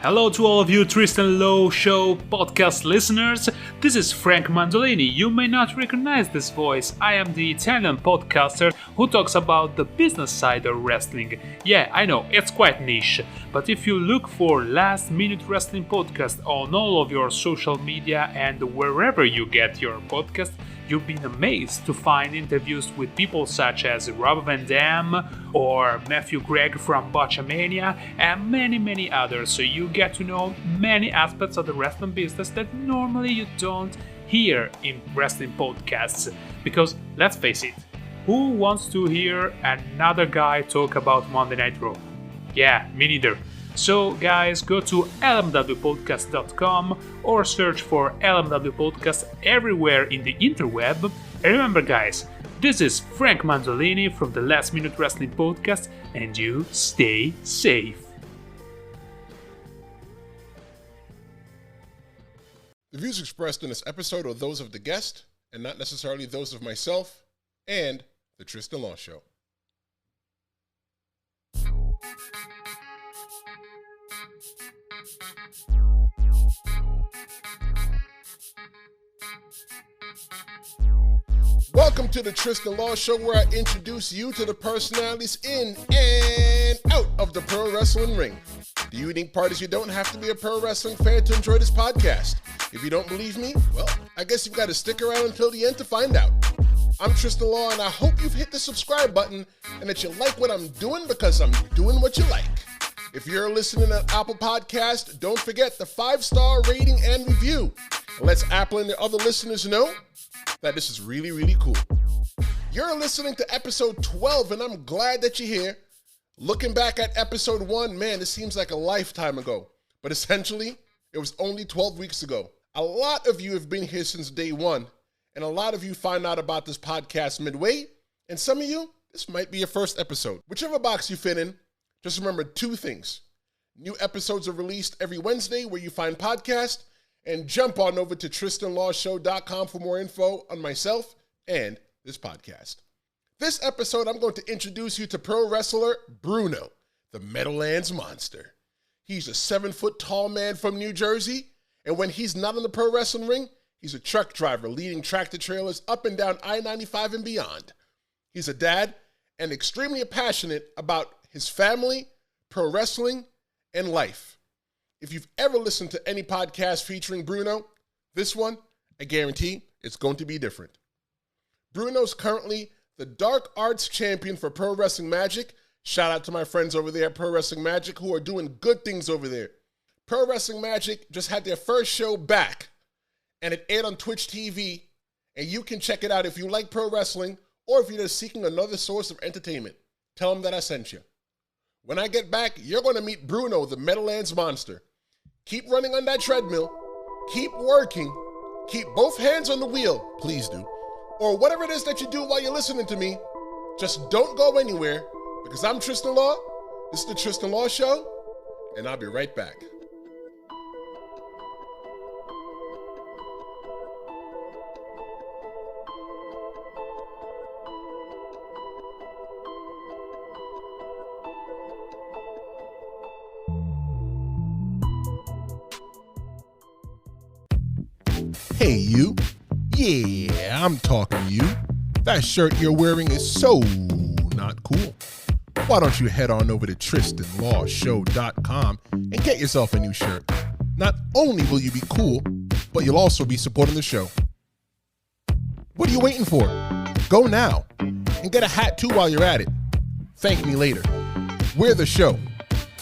Hello to all of you Tristen Low Show podcast listeners. This is Frank Mandolini. You may not recognize this voice. I am the Italian podcaster who talks about the business side of wrestling. Yeah, I know, it's quite niche. But if you look for last minute wrestling podcast on all of your social media and wherever you get your podcast, you've been amazed to find interviews with people such as Rob Van Dam or Matthew Gregg from Botchamania and many others, so you get to know many aspects of the wrestling business that normally you don't hear in wrestling podcasts. Because let's face it, who wants to hear another guy talk about Monday Night Raw? Yeah, me neither. So guys, go to lmwpodcast.com or search for LMW Podcast everywhere in the interweb. And remember guys, this is Frank Mandolini from the Last Minute Wrestling Podcast, and you stay safe. The views expressed in this episode are those of the guest and not necessarily those of myself and the Tristen Law Show. Welcome to the Tristen Law Show, where I introduce you to the personalities in and out of the pro wrestling ring. The unique part is you don't have to be a pro wrestling fan to enjoy this podcast. If you don't believe me, well, I guess you've got to stick around until the end to find out. I'm Tristen Law, and I hope you've hit the subscribe button and that you like what I'm doing, because I'm doing what you like. If you're listening on Apple Podcast, don't forget the 5-star rating and review. It lets Apple and the other listeners know that this is really cool. You're listening to episode 12, and I'm glad that you're here. Looking back at episode 1, man, it seems like a lifetime ago. But essentially, it was only 12 weeks ago. A lot of you have been here since day one, and a lot of you find out about this podcast midway, and some of you, this might be your first episode. Whichever box you fit in, just remember 2 things. New episodes are released every Wednesday where you find podcasts, and jump on over to TristenLawShow.com for more info on myself and this podcast. This episode, I'm going to introduce you to pro wrestler Bruno the Meadowlands Monster. He's a 7-foot-tall man from New Jersey, and when he's not in the pro wrestling ring, he's a truck driver leading tractor trailers up and down I-95 and beyond. He's a dad and extremely passionate about his family, pro wrestling, and life. If you've ever listened to any podcast featuring Bruno, this one, I guarantee it's going to be different. Bruno's currently the Dark Arts champion for Pro Wrestling Magic. Shout out to my friends over there at Pro Wrestling Magic who are doing good things over there. Pro Wrestling Magic just had their first show back, and it aired on Twitch TV, and you can check it out if you like pro wrestling or if you're just seeking another source of entertainment. Tell them that I sent you. When I get back, you're going to meet Bruno the Meadowlands Monster. Keep running on that treadmill, keep working, keep both hands on the wheel, please do, or whatever it is that you do while you're listening to me. Just don't go anywhere, because I'm Tristen Law, this is the Tristen Law Show, and I'll be right back. Hey you, yeah, I'm talking to you. That shirt you're wearing is so not cool. Why don't you head on over to TristenLawShow.com and get yourself a new shirt. Not only will you be cool, but you'll also be supporting the show. What are you waiting for? Go now and get a hat too while you're at it. Thank me later. We're the show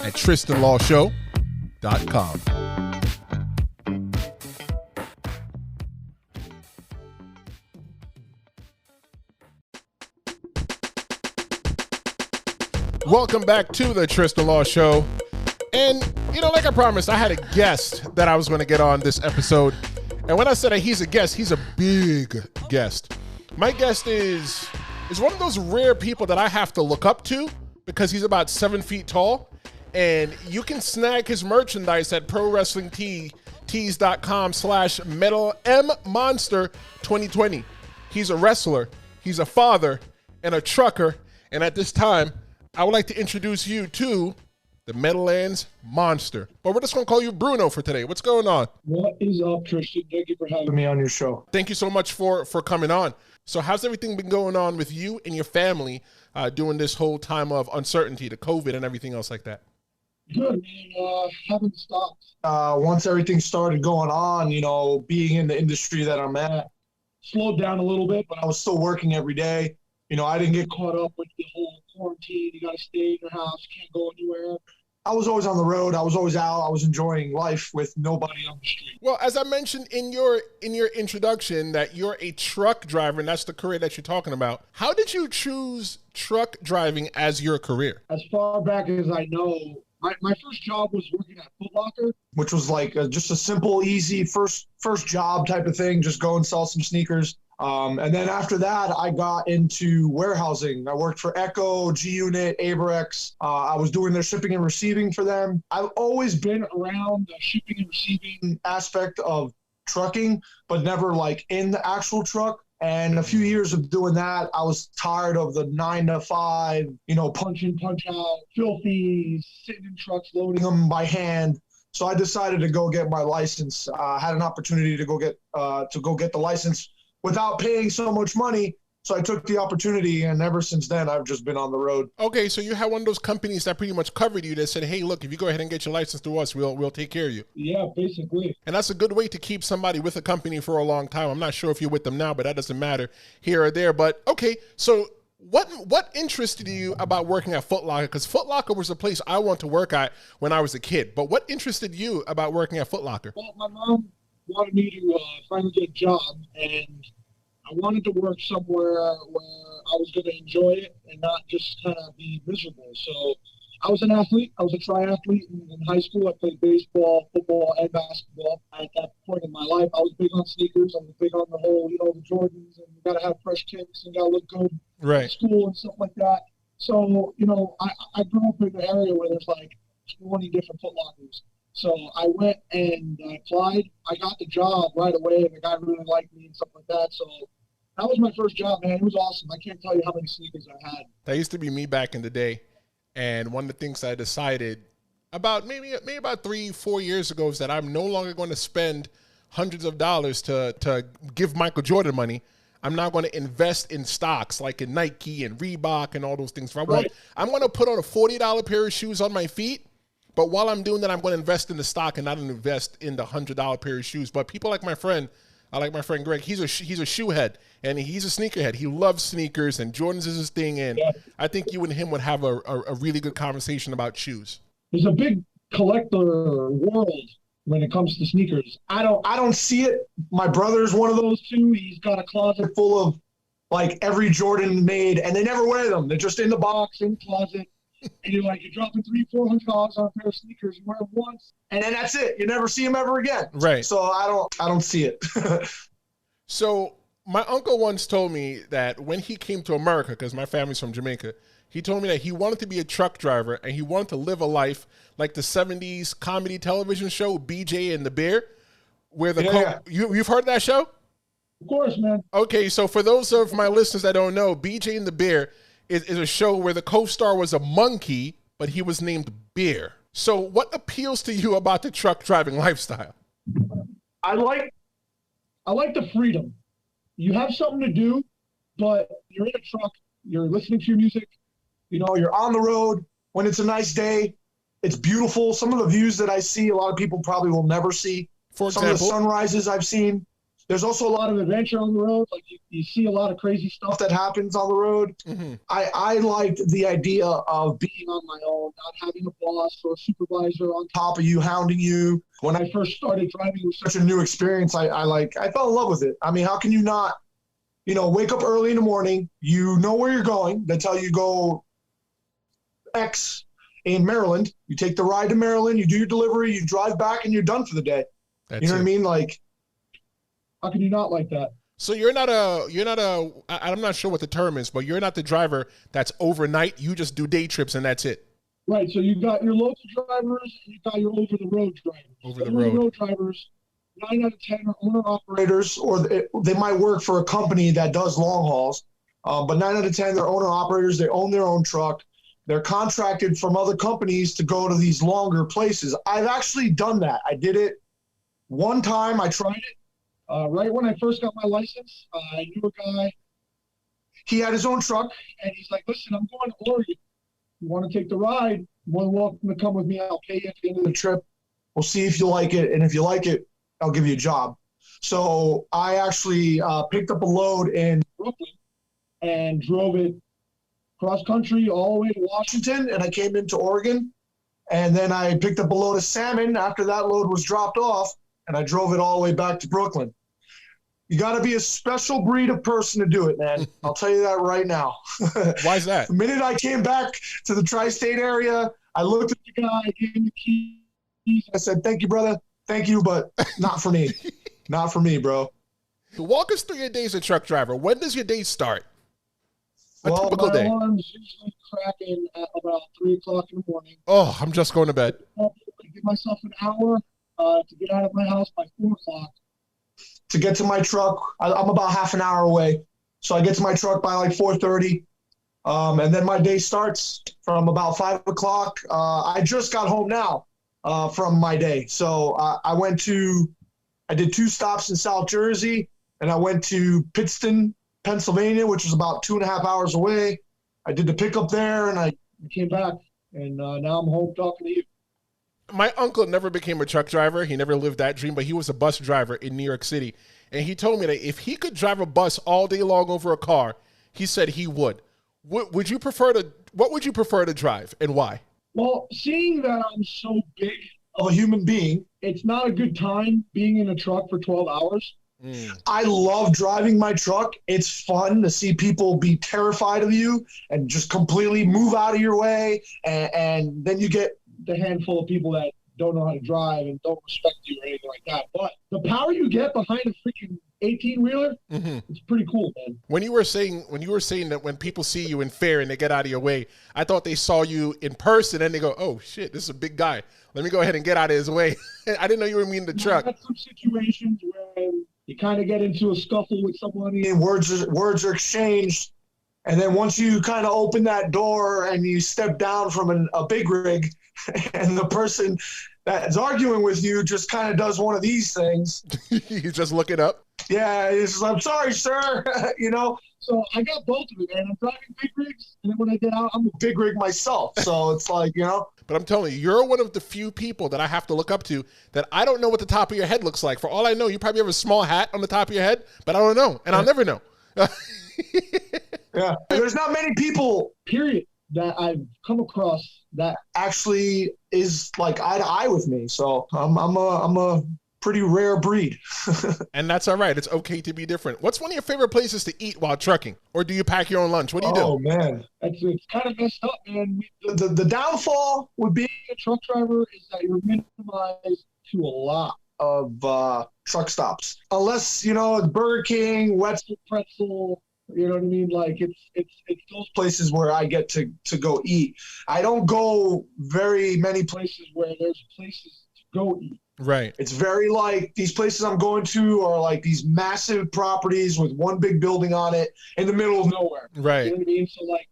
at TristenLawShow.com. Welcome back to the Tristen Law Show. And, like I promised, I had a guest that I was going to get on this episode. And when I said that he's a guest, he's a big guest. My guest is one of those rare people that I have to look up to because he's about 7 feet tall. And you can snag his merchandise at ProWrestlingTees.com/MetalMmonster2020. He's a wrestler, he's a father, and a trucker. And at this time, I would like to introduce you to the Meadowlands Monster. But we're just going to call you Bruno for today. What's going on? What is up, Tristen? Thank you for having me on your show. Thank you so much for coming on. So how's everything been going on with you and your family during this whole time of uncertainty, the COVID and everything else like that? Good, man. Haven't stopped. Once everything started going on, being in the industry that I'm at, slowed down a little bit, but I was still working every day. I didn't get caught up with the whole quarantine. You got to stay in your house. You can't go anywhere. I was always on the road. I was always out. I was enjoying life with nobody on the street. Well, as I mentioned in your introduction that you're a truck driver, and that's the career that you're talking about. How did you choose truck driving as your career? As far back as I know, my first job was working at Foot Locker, which was like just a simple, easy first job type of thing. Just go and sell some sneakers. And then after that, I got into warehousing. I worked for Echo, G-Unit, Aberex. I was doing their shipping and receiving for them. I've always been around the shipping and receiving aspect of trucking, but never like in the actual truck. And a few years of doing that, I was tired of the 9 to 5, punch in, punch out, filthy, sitting in trucks, loading them by hand. So I decided to go get my license. I had an opportunity to go get the license without paying so much money. So I took the opportunity, and ever since then, I've just been on the road. Okay, so you had one of those companies that pretty much covered you that said, hey, look, if you go ahead and get your license through us, we'll take care of you. Yeah, basically. And that's a good way to keep somebody with a company for a long time. I'm not sure if you're with them now, but that doesn't matter here or there. But okay, so what interested you about working at Foot Locker? Because Foot Locker was a place I wanted to work at when I was a kid. But what interested you about working at Foot Locker? Well, my mom wanted me to finally get a job, and I wanted to work somewhere where I was going to enjoy it and not just kind of be miserable. So I was an athlete. I was a triathlete in high school. I played baseball, football, and basketball. At that point in my life, I was big on sneakers. I was big on the whole, the Jordans, and you got to have fresh kicks and got to look good in school and stuff like that. So, I grew up in an area where there's like 20 different Foot Lockers. So I went and I applied. I got the job right away, and the guy really liked me and stuff like that. So that was my first job, man. It was awesome. I can't tell you how many sneakers I had. That used to be me back in the day. And one of the things I decided about maybe about 3-4 years ago is that I'm no longer going to spend hundreds of dollars to give Michael Jordan money. I'm now going to invest in stocks like in Nike and Reebok and all those things. I'm going to put on a $40 pair of shoes on my feet. But while I'm doing that, I'm going to invest in the stock and not invest in the $100 pair of shoes. But people like my friend Greg, he's a shoe head and he's a sneaker head. He loves sneakers and Jordans is his thing. And I think you and him would have a really good conversation about shoes. There's a big collector world when it comes to sneakers. I don't see it. My brother's one of those too. He's got a closet full of like every Jordan made, and they never wear them. They're just in the box, in the closet. And you're dropping $300-$400 on a pair of sneakers. You wear them once, and then that's it. You never see them ever again. Right. So I don't see it. So my uncle once told me that when he came to America, because my family's from Jamaica, he told me that he wanted to be a truck driver and he wanted to live a life like the 70s comedy television show BJ and the Bear, where you've heard that show? Of course, man. Okay, so for those of my listeners that don't know, BJ and the Bear is a show where the co-star was a monkey, but he was named Bear. So what appeals to you about the truck driving lifestyle? I like the freedom. You have something to do, but you're in a truck, you're listening to your music, you're on the road. When it's a nice day, it's beautiful. Some of the views that I see, a lot of people probably will never see. For example, some of the sunrises I've seen. There's also a lot of adventure on the road. Like you see a lot of crazy stuff that happens on the road. Mm-hmm. I liked the idea of being on my own, not having a boss or a supervisor on top of you, hounding you. When I first started driving, it was such a new experience. I fell in love with it. I mean, how can you not, wake up early in the morning, you know where you're going. They tell you go X in Maryland. You take the ride to Maryland, you do your delivery, you drive back, and you're done for the day. What I mean? Like, how can you not like that? So I'm not sure what the term is, but you're not the driver that's overnight. You just do day trips and that's it. Right. So you've got your local drivers and you've got your over-the-road drivers. Over-the-road drivers, 9 out of 10 are owner-operators, or they might work for a company that does long hauls. But 9 out of 10, they're owner-operators. They own their own truck. They're contracted from other companies to go to these longer places. I've actually done that. I did it one time. I tried it right when I first got my license. I knew a guy. He had his own truck, and he's like, listen, I'm going to Oregon. You want to take the ride? You're more than welcome to come with me. I'll pay you at the end of the trip. We'll see if you like it. And if you like it, I'll give you a job. So I actually picked up a load in Brooklyn and drove it cross country all the way to Washington. And I came into Oregon. And then I picked up a load of salmon after that load was dropped off. And I drove it all the way back to Brooklyn. You got to be a special breed of person to do it, man. I'll tell you that right now. Why is that? The minute I came back to the tri-state area, I looked at the guy, gave him the keys. I said, thank you, brother. Thank you, but not for me. Not for me, bro. Walk us through your days as a truck driver. When does your day start? A Well, typical my day. alarm's usually cracking at about 3 o'clock in the morning. Oh, I'm just going to bed. I give myself an hour to get out of my house by 4 o'clock. To get to my truck, I'm about half an hour away. So I get to my truck by like 4:30. And then my day starts from about 5 o'clock. I just got home now from my day. So I did 2 stops in South Jersey, and I went to Pittston, Pennsylvania, which is about 2.5 hours away. I did the pickup there, and I came back, and now I'm home talking to you. My uncle never became a truck driver. He never lived that dream, but he was a bus driver in New York City. And he told me that if he could drive a bus all day long over a car, he said he would. What would you prefer to drive, and why? Well, seeing that I'm so big of a human being, it's not a good time being in a truck for 12 hours. I love driving my truck. It's fun to see people be terrified of you and just completely move out of your way. And then you get the handful of people that don't know how to drive and don't respect you or anything like that. But the power you get behind a freaking 18-wheeler, it's pretty cool, man. When you were saying that when people see you in fair and they get out of your way, I thought they saw you in person and they go, oh shit, this is a big guy. Let me go ahead and get out of his way. I didn't know you were meaning the truck. I've had some situations where you kind of get into a scuffle with somebody and words are exchanged. And then once you kind of open that door and you step down from a big rig, and the person that's arguing with you just kind of does one of these things. You just look it up? Yeah, it's I'm sorry, sir. You know? So I got both of it, man. I'm driving big rigs, and then when I get out, I'm a big rig myself. So it's like, you know. But I'm telling you, you're one of the few people that I have to look up to that I don't know what the top of your head looks like. For all I know, you probably have a small hat on the top of your head, but I don't know, and I'll never know. Yeah, there's not many people, period, that I've come across that actually is like eye to eye with me. So I'm a pretty rare breed. And that's all right. It's okay to be different. What's one of your favorite places to eat while trucking? Or do you pack your own lunch? What do you do? Oh, man. It's kind of messed up, man. The downfall with being a truck driver is that you're minimized to a lot of truck stops. Unless, you know, it's Burger King, Wetzel Pretzel, you know what I mean? Like it's those places where I get to go eat. I don't go very many places where there's places to go eat. Right. It's very like these places I'm going to are like these massive properties with one big building on it in the middle of nowhere. Right. You know what I mean? So like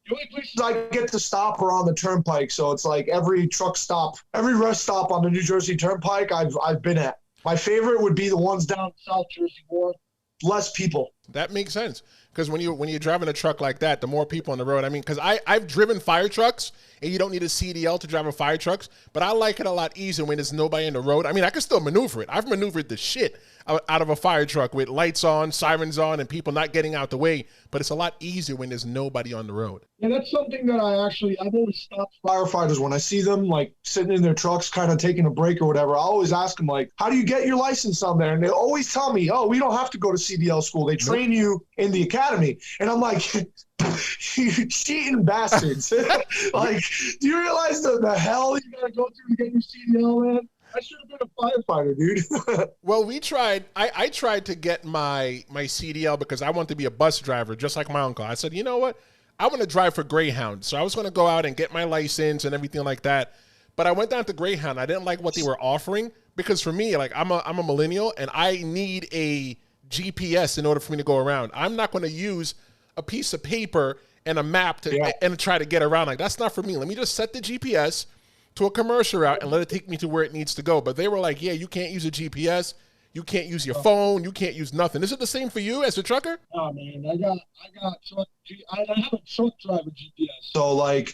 the only places I get to stop are on the turnpike. So it's like every truck stop, every rest stop on the New Jersey Turnpike I've been at. My favorite would be the ones down South Jersey more. Less people. That makes sense. Because when you're driving a truck like that, the more people on the road. I mean, because I've driven fire trucks, and you don't need a CDL to drive a fire trucks, but I like it a lot easier when there's nobody in the road. I mean, I can still maneuver it. I've maneuvered the shit out of a fire truck with lights on, sirens on, and people not getting out the way, but it's a lot easier when there's nobody on the road. And that's something that I've always stopped firefighters when I see them like sitting in their trucks kind of taking a break or whatever. I always ask them like, how do you get your license on there? And they always tell me, oh, we don't have to go to CDL school. They train you in the academy. And I'm like, you cheating bastards. Like, do you realize the hell you got to go through to get your CDL, man? I should have been a firefighter, dude. Well, I tried to get my CDL because I want to be a bus driver, just like my uncle. I said, you know what? I want to drive for Greyhound. So I was going to go out and get my license and everything like that. But I went down to Greyhound. I didn't like what they were offering because for me, like I'm a millennial and I need a GPS in order for me to go around. I'm not going to use a piece of paper and a map and try to get around. Like, that's not for me. Let me just set the GPS to a commercial route and let it take me to where it needs to go. But they were like, yeah, you can't use a GPS. You can't use your phone. You can't use nothing. Is it the same for you as a trucker? Oh man, I have a truck driver GPS. So like,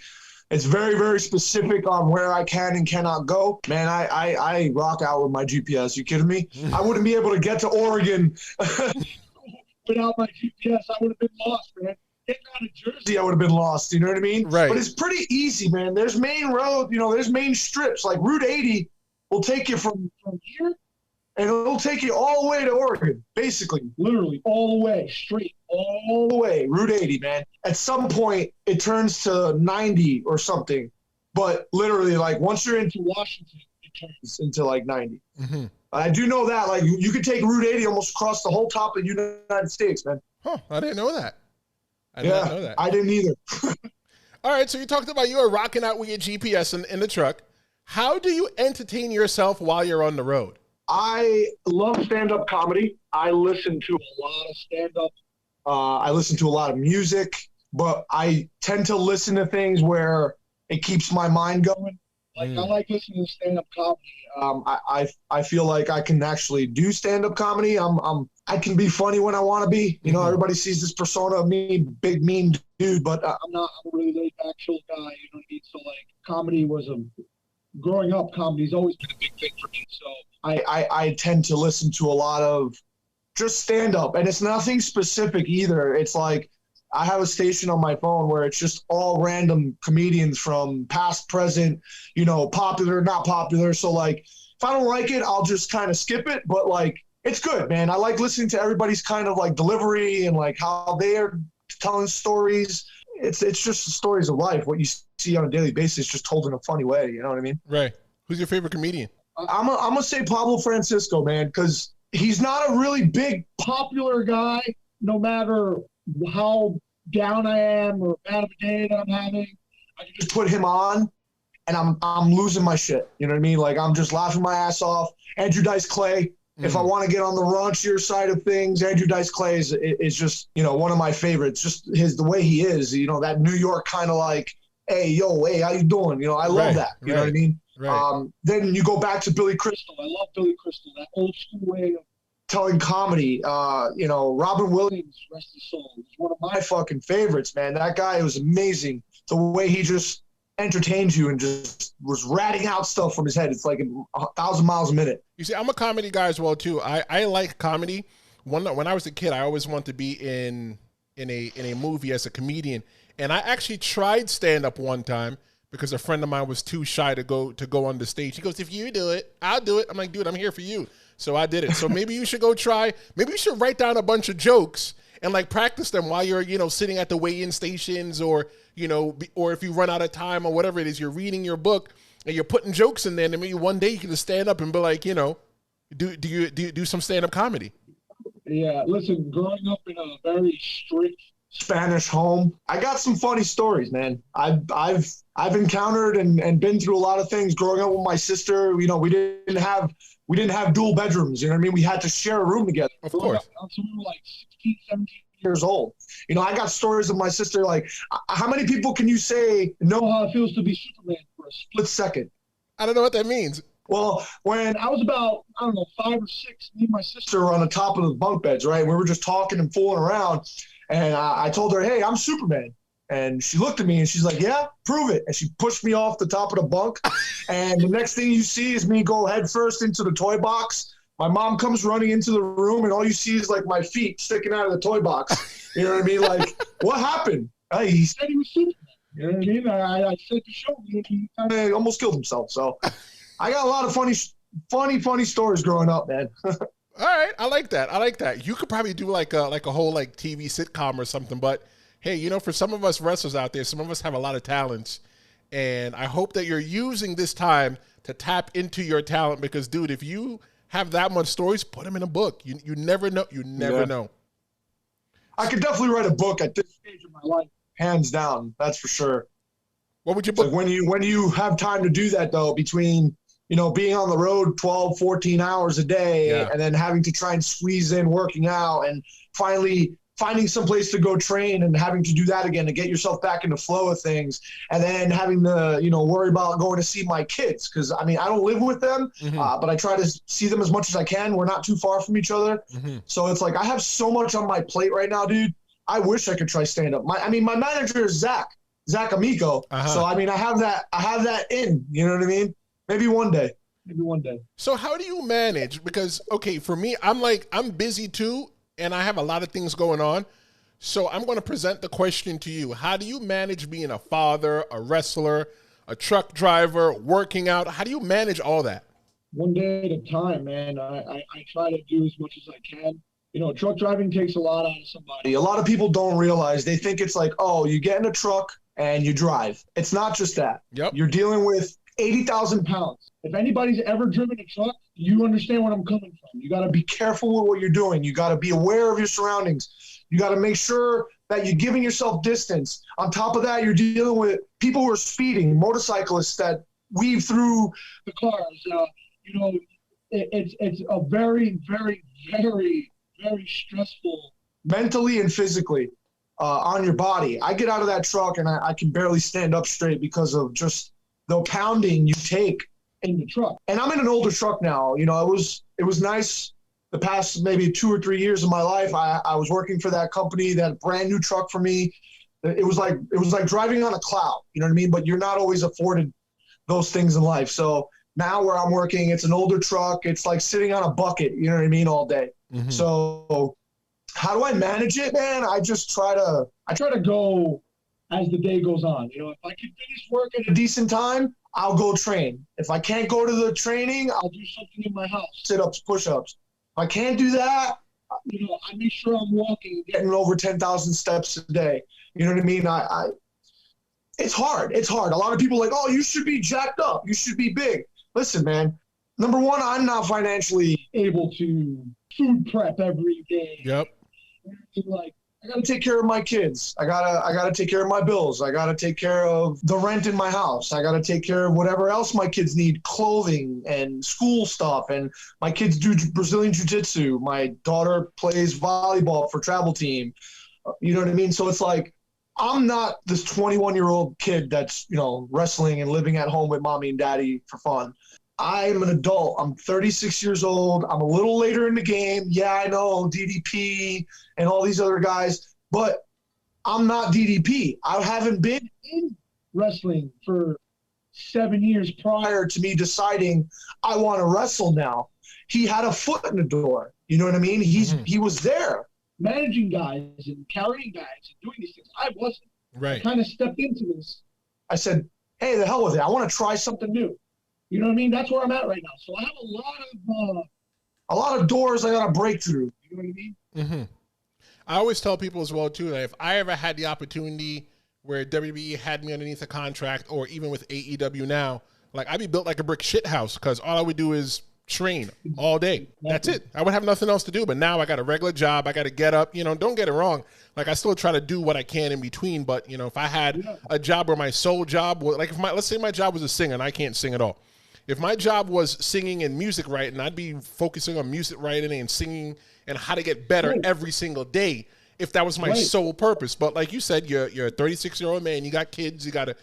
it's very, very specific on where I can and cannot go. Man, I rock out with my GPS. You kidding me? I wouldn't be able to get to Oregon without my GPS. I would have been lost, man. Getting out of Jersey, I would have been lost. You know what I mean? Right. But it's pretty easy, man. There's main road, there's main strips. Like Route 80 will take you from here, and it'll take you all the way to Oregon, basically, literally all the way, straight, all the way, Route 80, man. At some point, it turns to 90 or something. But literally, like, once you're into Washington, it turns into, like, 90. Mm-hmm. I do know that. Like, you could take Route 80 almost across the whole top of the United States, man. Huh, I didn't know that. I didn't know that. I didn't either. All right, so you talked about you were rocking out with your GPS in the truck. How do you entertain yourself while you're on the road? I love stand-up comedy. I listen to a lot of stand-up. I listen to a lot of music, but I tend to listen to things where it keeps my mind going. Like I like listening to stand-up comedy. I feel like I can actually do stand-up comedy. I can be funny when I want to be. Everybody sees this persona of me, big mean dude, but I'm not. I'm a really laid-back, chill guy. You know what I mean? So like, comedy was growing up. Comedy's always been a big thing for me. So I tend to listen to a lot of just stand-up, and it's nothing specific either. It's like I have a station on my phone where it's just all random comedians from past, present, popular, not popular. So like, if I don't like it, I'll just kind of skip it. But like, it's good, man. I like listening to everybody's kind of like delivery and like how they're telling stories. It's just the stories of life. What you see on a daily basis, just told in a funny way. You know what I mean? Right. Who's your favorite comedian? I'm gonna say Pablo Francisco, man, because he's not a really big popular guy. No matter how down I am or bad of a day that I'm having, I can just put him on, and I'm losing my shit. You know what I mean? Like, I'm just laughing my ass off. Andrew Dice Clay. If I want to get on the raunchier side of things, Andrew Dice Clay is just, one of my favorites. Just the way he is, that New York kind of like, hey, how you doing? I love that. You know what I mean? Right. Then you go back to Billy Crystal. I love Billy Crystal, that old school way of telling comedy. Robin Williams, rest his soul, is one of my fucking favorites, man. That guy was amazing. The way he just entertained you and just was ratting out stuff from his head. It's like 1,000 miles a minute. You see, I'm a comedy guy as well too. I like comedy. When I was a kid, I always wanted to be in a movie as a comedian, and I actually tried stand up one time because a friend of mine was too shy to go on the stage. He goes, "If you do it, I'll do it." I'm like, "Dude, I'm here for you." So I did it. So maybe you should go try. Maybe you should write down a bunch of jokes and like practice them while you're sitting at the weigh-in stations, or or if you run out of time or whatever it is, you're reading your book and you're putting jokes in there, and maybe one day you can just stand up and be like, do some stand-up comedy. Yeah, listen, growing up in a very strict Spanish home, I got some funny stories, man. I've encountered and been through a lot of things growing up with my sister. We didn't have dual bedrooms. You know what I mean? We had to share a room together. Of course. We were like 16, 17 years old. I got stories of my sister. Like, how many people can you say know how it feels to be Superman for a split second? I don't know what that means. Well, when I was about, 5 or 6, me and my sister were on the top of the bunk beds, right? We were just talking and fooling around. And I told her, hey, I'm Superman. And she looked at me and she's like, yeah, prove it. And she pushed me off the top of the bunk. And the next thing you see is me go head first into the toy box. My mom comes running into the room, and all you see is like my feet sticking out of the toy box. You know what I mean? Like, what happened? He said he was Superman. You know what I mean? I said to show me, he kind of almost killed himself. So I got a lot of funny stories growing up, man. All right, I like that. You could probably do like a whole like TV sitcom or something. But hey, for some of us wrestlers out there, some of us have a lot of talents, and I hope that you're using this time to tap into your talent. Because, dude, if you have that much stories, put them in a book. You never know. You never know. I could definitely write a book at this stage of my life, hands down. That's for sure. What would you book? Like when you have time to do that, though, between being on the road 12, 14 hours a day, and then having to try and squeeze in working out, and finally finding some place to go train and having to do that again to get yourself back in the flow of things, and then having to, worry about going to see my kids. Cause I don't live with them, but I try to see them as much as I can. We're not too far from each other. So it's like, I have so much on my plate right now, dude. I wish I could try stand up. My manager is Zach Amico. So, I have that in, you know what I mean? Maybe one day. So how do you manage? Because, okay, for me, I'm busy too, and I have a lot of things going on. So I'm going to present the question to you. How do you manage being a father, a wrestler, a truck driver, working out? How do you manage all that? One day at a time, man. I try to do as much as I can. Truck driving takes a lot out of somebody. A lot of people don't realize. They think it's like, oh, you get in a truck and you drive. It's not just that. Yep. You're dealing with 80,000 pounds. If anybody's ever driven a truck, you understand where I'm coming from. You got to be careful with what you're doing. You got to be aware of your surroundings. You got to make sure that you're giving yourself distance. On top of that, you're dealing with people who are speeding, motorcyclists that weave through the cars. It's a very, very, very, very stressful mentally and physically on your body. I get out of that truck and I can barely stand up straight because of just the pounding you take in the truck. And I'm in an older truck now. It was nice the past maybe 2 or 3 years of my life. I was working for that company, that brand new truck for me. It was like driving on a cloud, you know what I mean? But you're not always afforded those things in life. So now where I'm working, it's an older truck. It's like sitting on a bucket, you know what I mean, all day. So how do I manage it, man? I try to go as the day goes on. If I can finish work at a decent time, I'll go train. If I can't go to the training, I'll do something in my house, sit-ups, push-ups. If I can't do that, I make sure I'm walking, getting over 10,000 steps a day. You know what I mean? It's hard. It's hard. A lot of people are like, oh, you should be jacked up. You should be big. Listen, man, number one, I'm not financially able to food prep every day. Yep. Like, I got to take care of my kids. I gotta take care of my bills. I got to take care of the rent in my house. I got to take care of whatever else my kids need, clothing and school stuff. And my kids do Brazilian jiu-jitsu. My daughter plays volleyball for travel team. You know what I mean? So it's like, I'm not this 21-year-old kid that's, wrestling and living at home with mommy and daddy for fun. I am an adult. I'm 36 years old. I'm a little later in the game. Yeah, I know DDP and all these other guys, but I'm not DDP. I haven't been in wrestling for 7 years prior to me deciding I want to wrestle now. He had a foot in the door. You know what I mean? He was there managing guys and carrying bags and doing these things. I wasn't. Right. I kind of stepped into this. I said, hey, the hell with it. I want to try something new. You know what I mean? That's where I'm at right now. So I have a lot of doors I got to break through. You know what I mean? I always tell people as well, too, that if I ever had the opportunity where WWE had me underneath a contract, or even with AEW now, like, I'd be built like a brick shit house, because all I would do is train all day. That's it. I would have nothing else to do. But now I got a regular job. I got to get up. Don't get it wrong. Like, I still try to do what I can in between. But, if I had a job where my sole job was, like, let's say my job was a singer and I can't sing at all. If my job was singing and music writing, I'd be focusing on music writing and singing and how to get better every single day, if that was my sole purpose. But like you said, you're a 36-year-old man. You got kids. You got a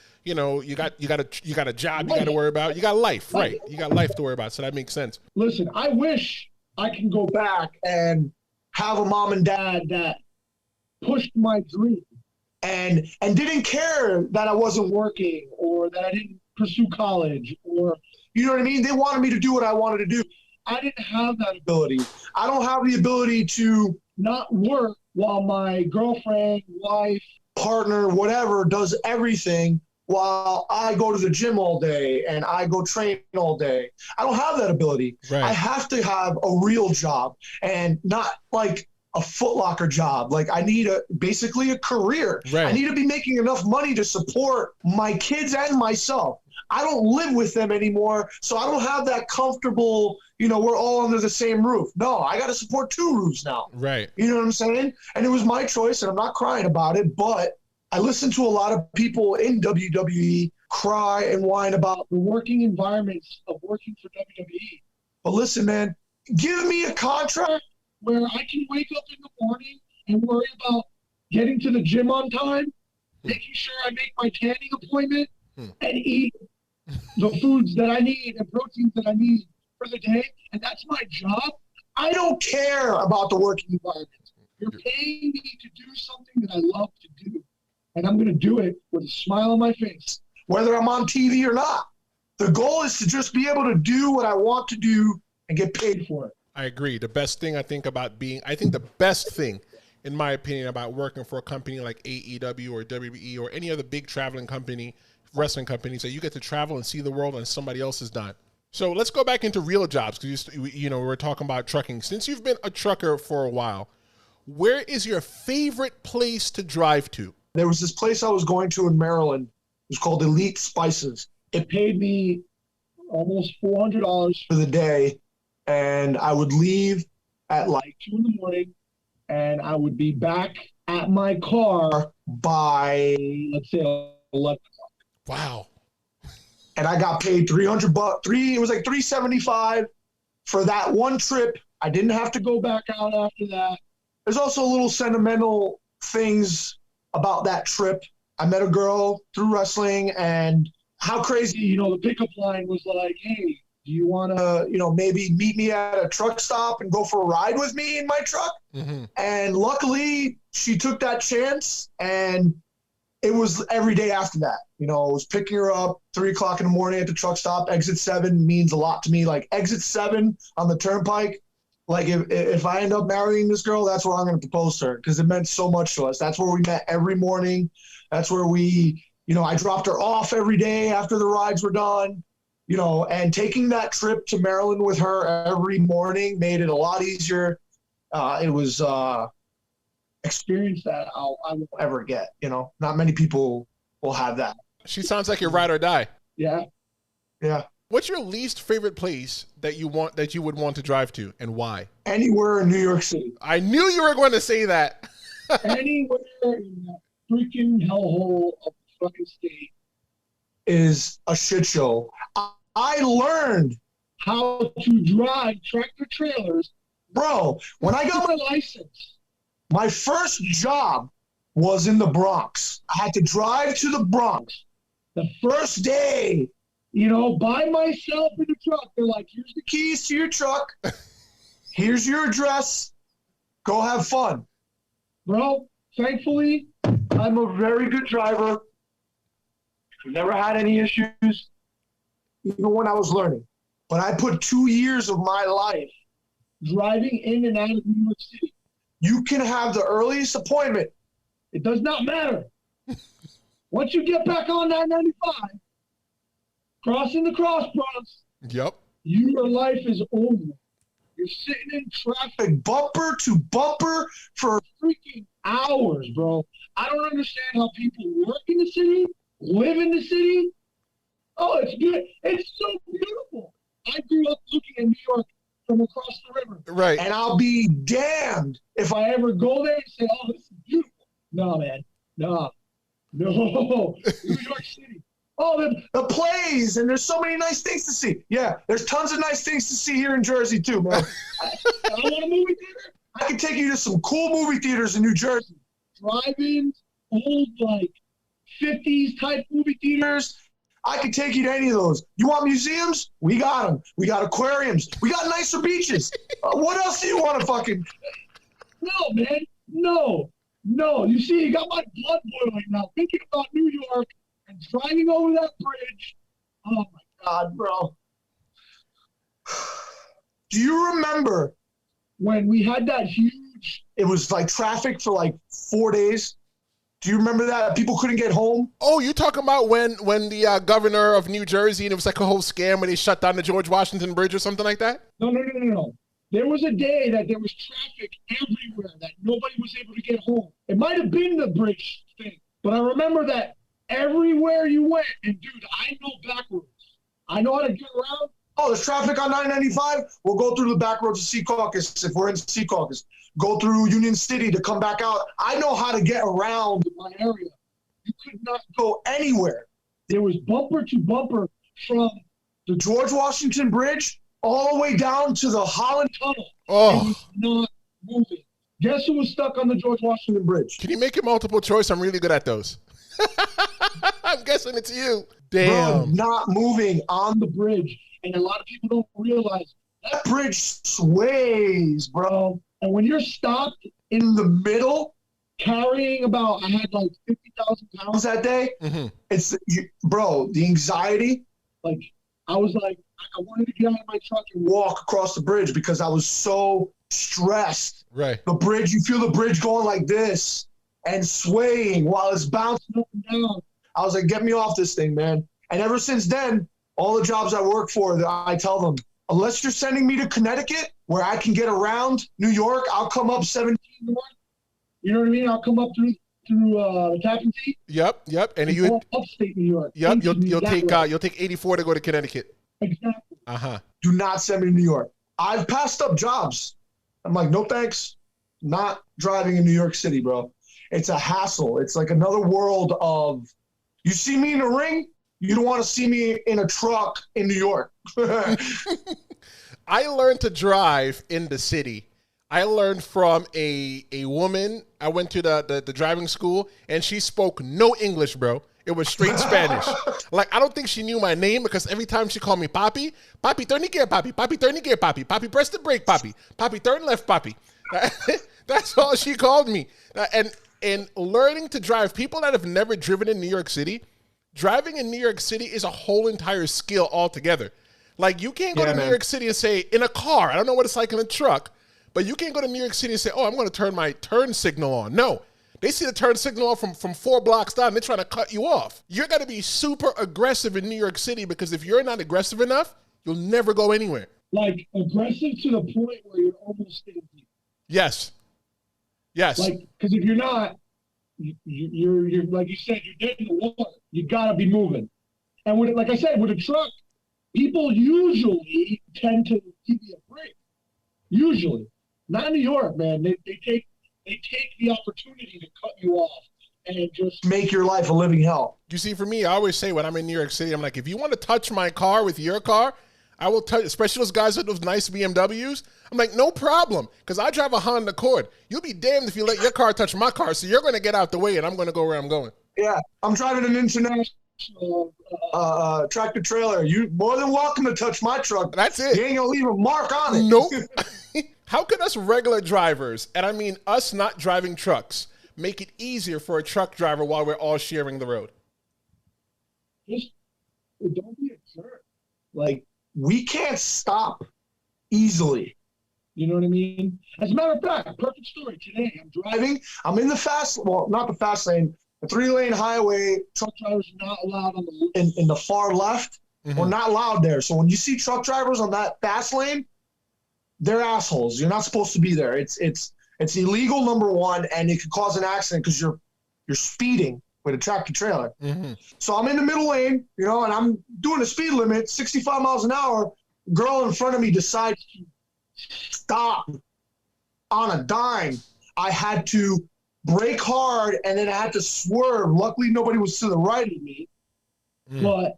job. You got to worry about. You got life, right? You got life to worry about. So that makes sense. Listen, I wish I can go back and have a mom and dad that pushed my dream and didn't care that I wasn't working or that I didn't pursue college, or you know what I mean? They wanted me to do what I wanted to do. I didn't have that ability. I don't have the ability to not work while my girlfriend, wife, partner, whatever, does everything while I go to the gym all day and I go train all day. I don't have that ability. Right. I have to have a real job, and not like a Foot Locker job. Like, I need basically a career. Right. I need to be making enough money to support my kids and myself. I don't live with them anymore, so I don't have that comfortable, we're all under the same roof. No, I got to support 2 roofs now. Right. You know what I'm saying? And it was my choice, and I'm not crying about it, but I listen to a lot of people in WWE cry and whine about the working environments of working for WWE. But listen, man, give me a contract where I can wake up in the morning and worry about getting to the gym on time, making sure I make my tanning appointment, and eat the foods that I need and proteins that I need for the day, and that's my job. I don't care about the working environment. You're paying me to do something that I love to do, and I'm going to do it with a smile on my face, whether I'm on TV or not. The goal is to just be able to do what I want to do and get paid for it. I agree. The best thing the best thing, in my opinion, about working for a company like AEW or WWE or any other big traveling company, wrestling companies, that you get to travel and see the world on somebody else's dime. So let's go back into real jobs, because we were talking about trucking. Since you've been a trucker for a while, where is your favorite place to drive to? There was this place I was going to in Maryland. It was called Elite Spices. It paid me almost $400 for the day, and I would leave at like 2 in the morning, and I would be back at my car by, let's say, 11 o'clock. Wow. And I got paid $300. It was like $375 for that one trip. I didn't have to go back out after that. There's also little sentimental things about that trip. I met a girl through wrestling, and how crazy, the pickup line was like, hey, do you want to, maybe meet me at a truck stop and go for a ride with me in my truck? Mm-hmm. And luckily, she took that chance, and it was every day after that. I was picking her up 3 o'clock in the morning at the truck stop. Exit 7 means a lot to me. Like exit 7 on the turnpike, like if I end up marrying this girl, that's where I'm going to propose to her, because it meant so much to us. That's where we met every morning. That's where we, I dropped her off every day after the rides were done, and taking that trip to Maryland with her every morning made it a lot easier. It was experience that I won't ever get, not many people will have that. She sounds like your ride or die. Yeah. Yeah. What's your least favorite place that you would want to drive to, and why? Anywhere in New York City. I knew you were going to say that. Anywhere in that freaking hellhole of the fucking state is a shit show. I learned how to drive tractor trailers. Bro, when I got my license, my first job was in the Bronx. I had to drive to the Bronx. The first day, by myself in the truck. They're like, here's the keys to your truck. Here's your address. Go have fun. Bro, thankfully, I'm a very good driver. Never had any issues, even when I was learning. But I put 2 years of my life driving in and out of New York City. You can have the earliest appointment. It does not matter. Once you get back on 995, crossing the cross bronx, yep, your life is over. You're sitting in traffic bumper to bumper for freaking hours, bro. I don't understand how people work in the city, live in the city. Oh, it's good. It's so beautiful. I grew up looking at New York from across the river. Right. And I'll be damned if I ever go there and say, oh, this is beautiful. No, man. No. New York City. Oh, the plays, and there's so many nice things to see. Yeah, there's tons of nice things to see here in Jersey, too, man. I want a movie theater. I can take you to some cool movie theaters in New Jersey. Drive-ins, old, 50s type movie theaters. I can take you to any of those. You want museums? We got them. We got aquariums. We got nicer beaches. What else do you want to fucking... No, man. No. You see, you got my blood boiling now, thinking about New York and driving over that bridge. Oh, my God, bro. Do you remember when we had that huge... It was traffic for 4 days? Do you remember that? People couldn't get home? Oh, you talking about when the governor of New Jersey, and it was a whole scam when they shut down the George Washington Bridge or something like that? No. There was a day that there was traffic everywhere, that nobody was able to get home. It might have been the bridge thing, but I remember that everywhere you went, and dude, I know back roads. I know how to get around. Oh, there's traffic on 995? We'll go through the back roads of Secaucus if we're in Secaucus. Go through Union City to come back out. I know how to get around my area. You could not go anywhere. There was bumper to bumper from the George Washington Bridge all the way down to the Holland Tunnel. Oh. It was not moving. Guess who was stuck on the George Washington Bridge? Can you make it multiple choice? I'm really good at those. I'm guessing it's you. Damn. Bro, not moving on the bridge. And a lot of people don't realize that bridge sways, bro. And when you're stopped in the middle, carrying about, I had like 50,000 pounds that day. Bro, the anxiety, like, I was like, I wanted to get out of my truck and walk across the bridge because I was so stressed. Right. The bridge, you feel the bridge going like this and swaying while it's bouncing up and down. I was like, get me off this thing, man. And ever since then, all the jobs I work for, I tell them, unless you're sending me to Connecticut where I can get around New York, I'll come up 17 north. You know what I mean? I'll come up through the Tappan Zee. Yep. And you upstate New York. Yep. You'll take 84 to go to Connecticut. Exactly. Do not send me to New York. I've passed up jobs. I'm like, no thanks. Not driving in New York City, bro. It's a hassle. It's like another world of, you see me in a ring, you don't want to see me in a truck in New York. I learned to drive in the city. I learned from a woman. I went to the driving school, and she spoke no English, bro. It was straight Spanish. Like, I don't think she knew my name because every time she called me Papi, Papi, turn the gear, Papi. Papi, turn the gear, Papi. Papi, press the brake, Papi. Papi, turn left, Papi. That's all she called me. And learning to drive, people that have never driven in New York City, driving in New York City is a whole entire skill altogether. Like, you can't go to New York City and say, in a car, I don't know what it's like in a truck, but you can't go to New York City and say, oh, I'm going to turn my turn signal on. No. They see the turn signal off from 4 blocks down. They're trying to cut you off. You're going to be super aggressive in New York City because if you're not aggressive enough, you'll never go anywhere. Like, aggressive to the point where you're almost stampede. Yes. Like, because if you're not, you're like you said, you're dead in the water. You got to be moving. And like I said, with a truck, people usually tend to give you a break. Usually. Not in New York, man. They take the opportunity to cut you off and just make your life a living hell. You see, for me, I always say when I'm in New York City, I'm like, if you want to touch my car with your car, I will touch, especially those guys with those nice BMWs. I'm like, no problem, because I drive a Honda Accord. You'll be damned if you let your car touch my car, so you're going to get out the way, and I'm going to go where I'm going. Yeah, I'm driving an international tractor trailer. You're more than welcome to touch my truck. That's it. You ain't going to leave a mark on it. Nope. How can us regular drivers, and I mean us not driving trucks, make it easier for a truck driver while we're all sharing the road? Just don't be a jerk. Like, we can't stop easily. You know what I mean? As a matter of fact, perfect story. Today, I'm driving. I'm in the not the fast lane, the 3-lane highway. Truck drivers are not allowed on the in the far left. Mm-hmm. We're not allowed there. So when you see truck drivers on that fast lane, they're assholes. You're not supposed to be there. It's illegal, number one, and it could cause an accident because you're speeding with a tractor trailer. Mm-hmm. So I'm in the middle lane, and I'm doing the speed limit, 65 miles an hour. Girl in front of me decides to stop on a dime. I had to brake hard, and then I had to swerve. Luckily, nobody was to the right of me. But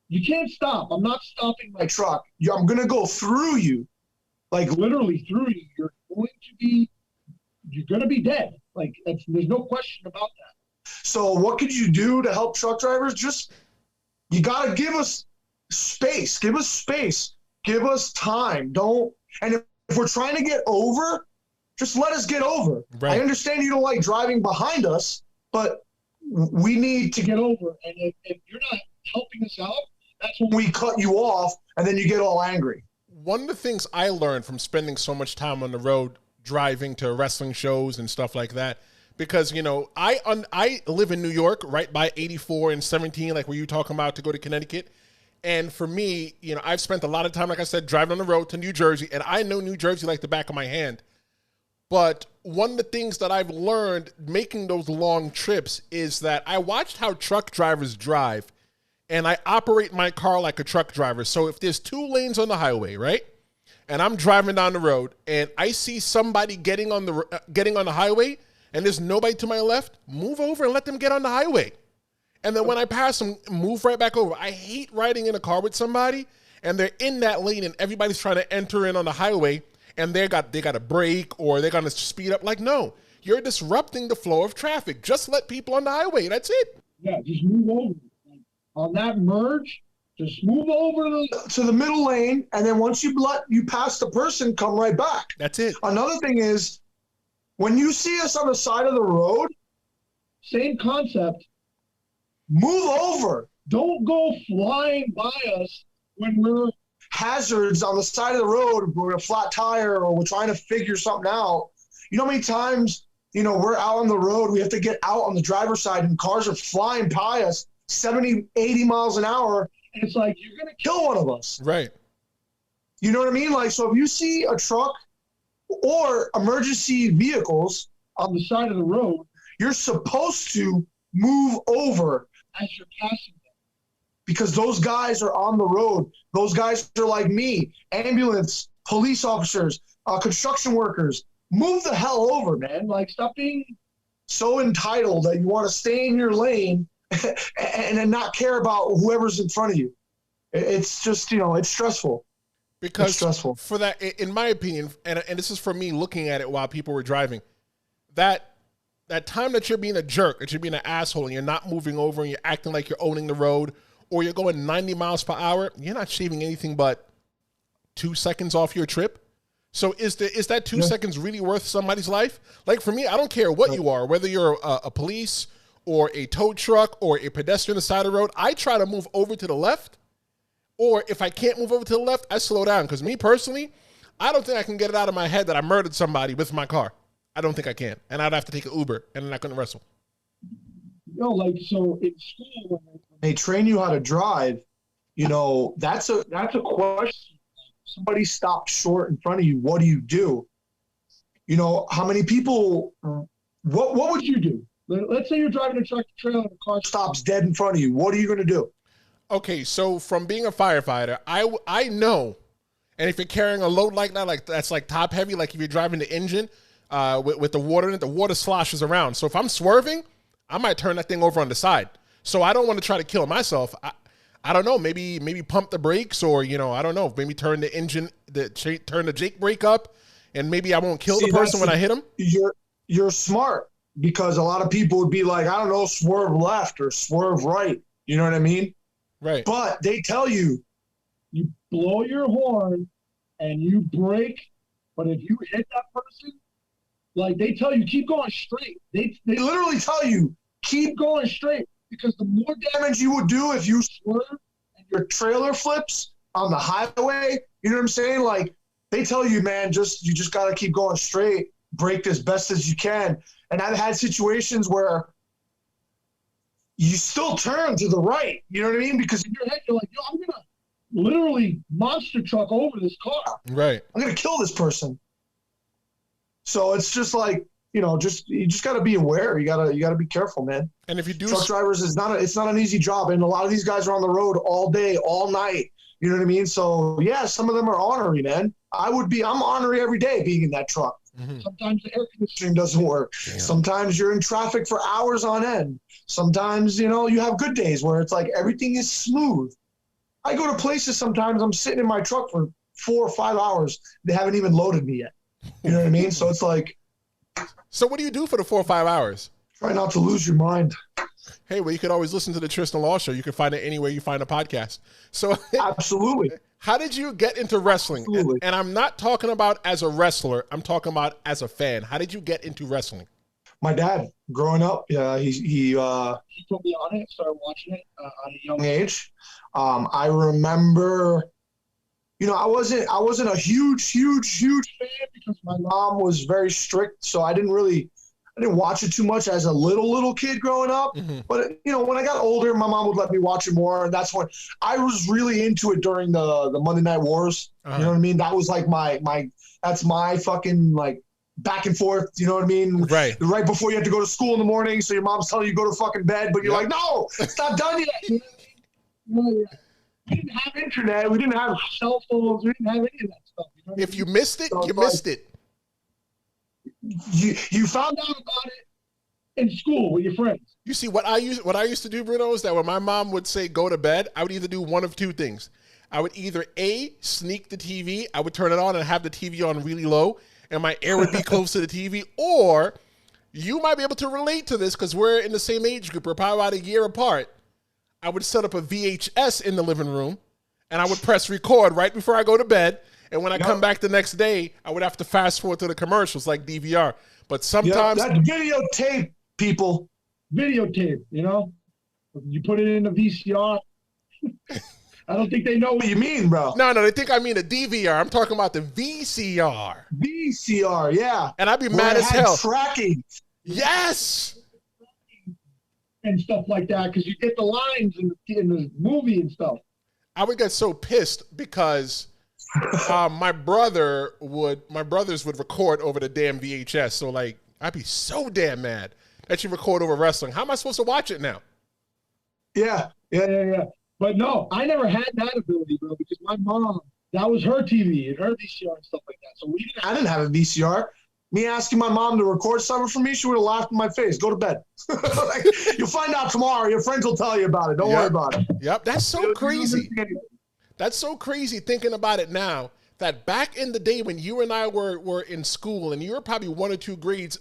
you can't stop. I'm not stopping my truck. I'm going to go through you. Like, literally through you. You're going to be dead. Like, there's no question about that. So what could you do to help truck drivers? You got to give us space. Give us space. Give us time. And if we're trying to get over, just let us get over. Right. I understand you don't like driving behind us, but we need to get over. And if you're not helping us out, that's when we cut you off, and then you get all angry. One of the things I learned from spending so much time on the road, driving to wrestling shows and stuff like that, because, I live in New York, right by 84 and 17, like where you talking about to go to Connecticut. And for me, I've spent a lot of time, like I said, driving on the road to New Jersey, and I know New Jersey like the back of my hand. But one of the things that I've learned making those long trips is that I watched how truck drivers drive, and I operate my car like a truck driver. So if there's 2 lanes on the highway, right, and I'm driving down the road, and I see somebody getting on the highway, and there's nobody to my left, move over and let them get on the highway. And then when I pass them, move right back over. I hate riding in a car with somebody, and they're in that lane, and everybody's trying to enter in on the highway, and they got to brake or they're going to speed up. Like, no, you're disrupting the flow of traffic. Just let people on the highway. That's it. Yeah, just move over. Like, on that merge, just move over to the middle lane, and then once you pass the person, come right back. That's it. Another thing is, when you see us on the side of the road, same concept, move over. Don't go flying by us when we're hazards on the side of the road, we're a flat tire or we're trying to figure something out. You know how many times, we're out on the road, we have to get out on the driver's side and cars are flying by us 70, 80 miles an hour, and it's like, you're going to kill one of us. Right. You know what I mean? Like, so if you see a truck or emergency vehicles on the side of the road, you're supposed to move over as you're passing them, because those guys are on the road. Those guys are like me, ambulance, police officers, construction workers. Move the hell over, man. Like, stop being so entitled that you want to stay in your lane and not care about whoever's in front of you. It's just, it's stressful. Because it's stressful. For that, in my opinion, and this is for me looking at it while people were driving, that time that you're being a jerk, that you're being an asshole, and you're not moving over and you're acting like you're owning the road, or you're going 90 miles per hour, you're not shaving anything but 2 seconds off your trip. So is that 2 seconds really worth somebody's life? Like, for me, I don't care what you are, whether you're a police or a tow truck or a pedestrian on the side of the road. I try to move over to the left, or if I can't move over to the left, I slow down. Because me personally, I don't think I can get it out of my head that I murdered somebody with my car. I don't think I can. And I'd have to take an Uber, and then I couldn't wrestle. So in school, when they train you how to drive, that's a question. Somebody stopped short in front of you. What do you do? How many people, what would you do? Let's say you're driving a tractor trailer and the car stops dead in front of you. What are you going to do? Okay, so from being a firefighter, I know, and if you're carrying a load like that, like that's like top heavy, like if you're driving the engine with the water in it, the water sloshes around. So if I'm swerving, I might turn that thing over on the side. So I don't want to try to kill myself. I don't know, maybe pump the brakes, or, I don't know, maybe turn the engine, turn the Jake brake up, and maybe I won't kill the person when I hit him. You're smart, because a lot of people would be like, I don't know, swerve left or swerve right. You know what I mean? Right. But they tell you blow your horn and you brake, but if you hit that person, like, they tell you, keep going straight. They literally tell you, keep going straight. Because the more damage you would do if you swerve and your trailer flips on the highway, you know what I'm saying? Like, they tell you, man, you just got to keep going straight, brake as best as you can. And I've had situations where you still turn to the right, you know what I mean? Because in your head, you're like, I'm going to literally monster truck over this car. Right. I'm going to kill this person. So it's just like, you just got to be aware. You got to be careful, man. And if you do, truck drivers it's not an easy job, and a lot of these guys are on the road all day, all night. You know what I mean? So yeah, some of them are ornery, man. I'm ornery every day being in that truck. Mm-hmm. Sometimes the air conditioning doesn't work. Damn. Sometimes you're in traffic for hours on end. Sometimes, you have good days where it's like everything is smooth. I go to places sometimes, I'm sitting in my truck for 4 or 5 hours. They haven't even loaded me yet. You know what I mean? So it's like. So what do you do for the 4 or 5 hours? Try not to lose your mind. Hey, well, you could always listen to the Tristen Law Show. You can find it anywhere you find a podcast. So absolutely. How did you get into wrestling? And I'm not talking about as a wrestler. I'm talking about as a fan. How did you get into wrestling? My dad, growing up, he put me on it, started watching it at a young age. I remember, I wasn't a huge fan because my mom was very strict, so I didn't watch it too much as a little kid growing up. Mm-hmm. But when I got older, my mom would let me watch it more, and that's when I was really into it during the Monday Night Wars. Uh-huh. You know what I mean? That was like that's my fucking like back and forth. You know what I mean? Right. Right before you have to go to school in the morning, so your mom's telling you to go to fucking bed, but you're like, no, it's not done yet. We didn't have internet. We didn't have cell phones. We didn't have any of that stuff. If you missed it, you missed it. You found out about it in school with your friends. You see, what I used to do, Bruno, is that when my mom would say go to bed, I would either do one of two things. I would either A, sneak the TV, I would turn it on and have the TV on really low, and my ear would be close to the TV, or you might be able to relate to this because we're in the same age group. We're probably about a year apart. I would set up a VHS in the living room, and I would press record right before I go to bed. And when I come back the next day, I would have to fast forward to the commercials like DVR. But sometimes... that videotape, people. Videotape, you know? You put it in a VCR. I don't think they know what you mean, bro. No, they think I mean a DVR. I'm talking about the VCR. VCR, yeah. And I'd be mad as hell. Tracking. Yes. And stuff like that, because you get the lines in the movie and stuff. I would get so pissed because my brothers would record over the damn VHS. So like, I'd be so damn mad that you record over wrestling. How am I supposed to watch it now? Yeah. But no, I never had that ability, bro, because my mom, that was her TV and her VCR and stuff like that. So I didn't have a VCR. Me asking my mom to record something for me, she would have laughed in my face. Go to bed. Like, you'll find out tomorrow. Your friends will tell you about it. Don't worry about it. Yep, that's so crazy. That's so crazy thinking about it now, that back in the day when you and I were in school and you were probably 1 or 2 grades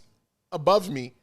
above me,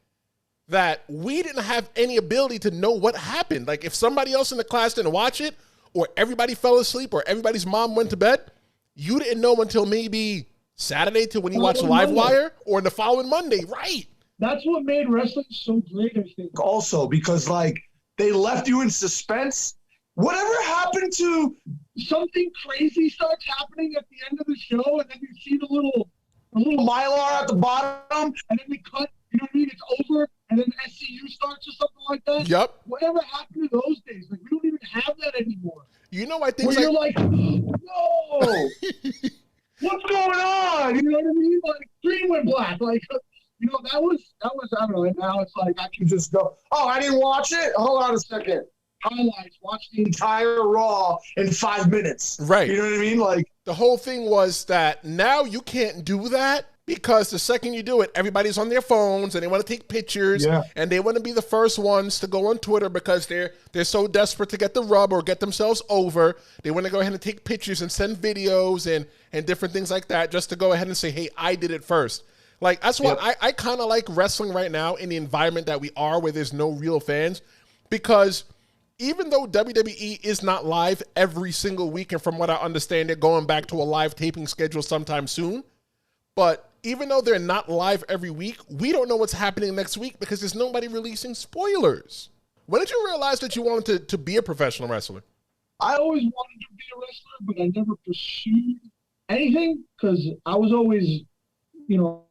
that we didn't have any ability to know what happened. Like if somebody else in the class didn't watch it, or everybody fell asleep, or everybody's mom went to bed, you didn't know until maybe Saturday till when you watched Livewire, or the following Monday, right? That's what made wrestling so great, I think. Also, because like they left you in suspense. Whatever happened to something crazy starts happening at the end of the show, and then you see the little mylar at the bottom, and then we cut. You know what I mean? It's over, and then SCU starts or something like that. Yep. Whatever happened to those days? Like we don't even have that anymore. You know, I think where you're like, whoa, what's going on? You know what I mean? Like green went black. Like, you know, that was I don't know. And now it's like I can just go, oh, I didn't watch it. Hold on a second. Highlights. Watch the entire Raw in 5 minutes. Right. You know what I mean? Like the whole thing was that now you can't do that. Because the second you do it, everybody's on their phones and they want to take pictures and they want to be the first ones to go on Twitter because they're so desperate to get the rub or get themselves over. They want to go ahead and take pictures and send videos and different things like that just to go ahead and say, hey, I did it first. Like, that's why I kind of like wrestling right now in the environment that we are where there's no real fans, because even though WWE is not live every single week, and from what I understand, they're going back to a live taping schedule sometime soon, but even though they're not live every week, we don't know what's happening next week because there's nobody releasing spoilers. When did you realize that you wanted to be a professional wrestler? I always wanted to be a wrestler, but I never pursued anything because I was always, you know,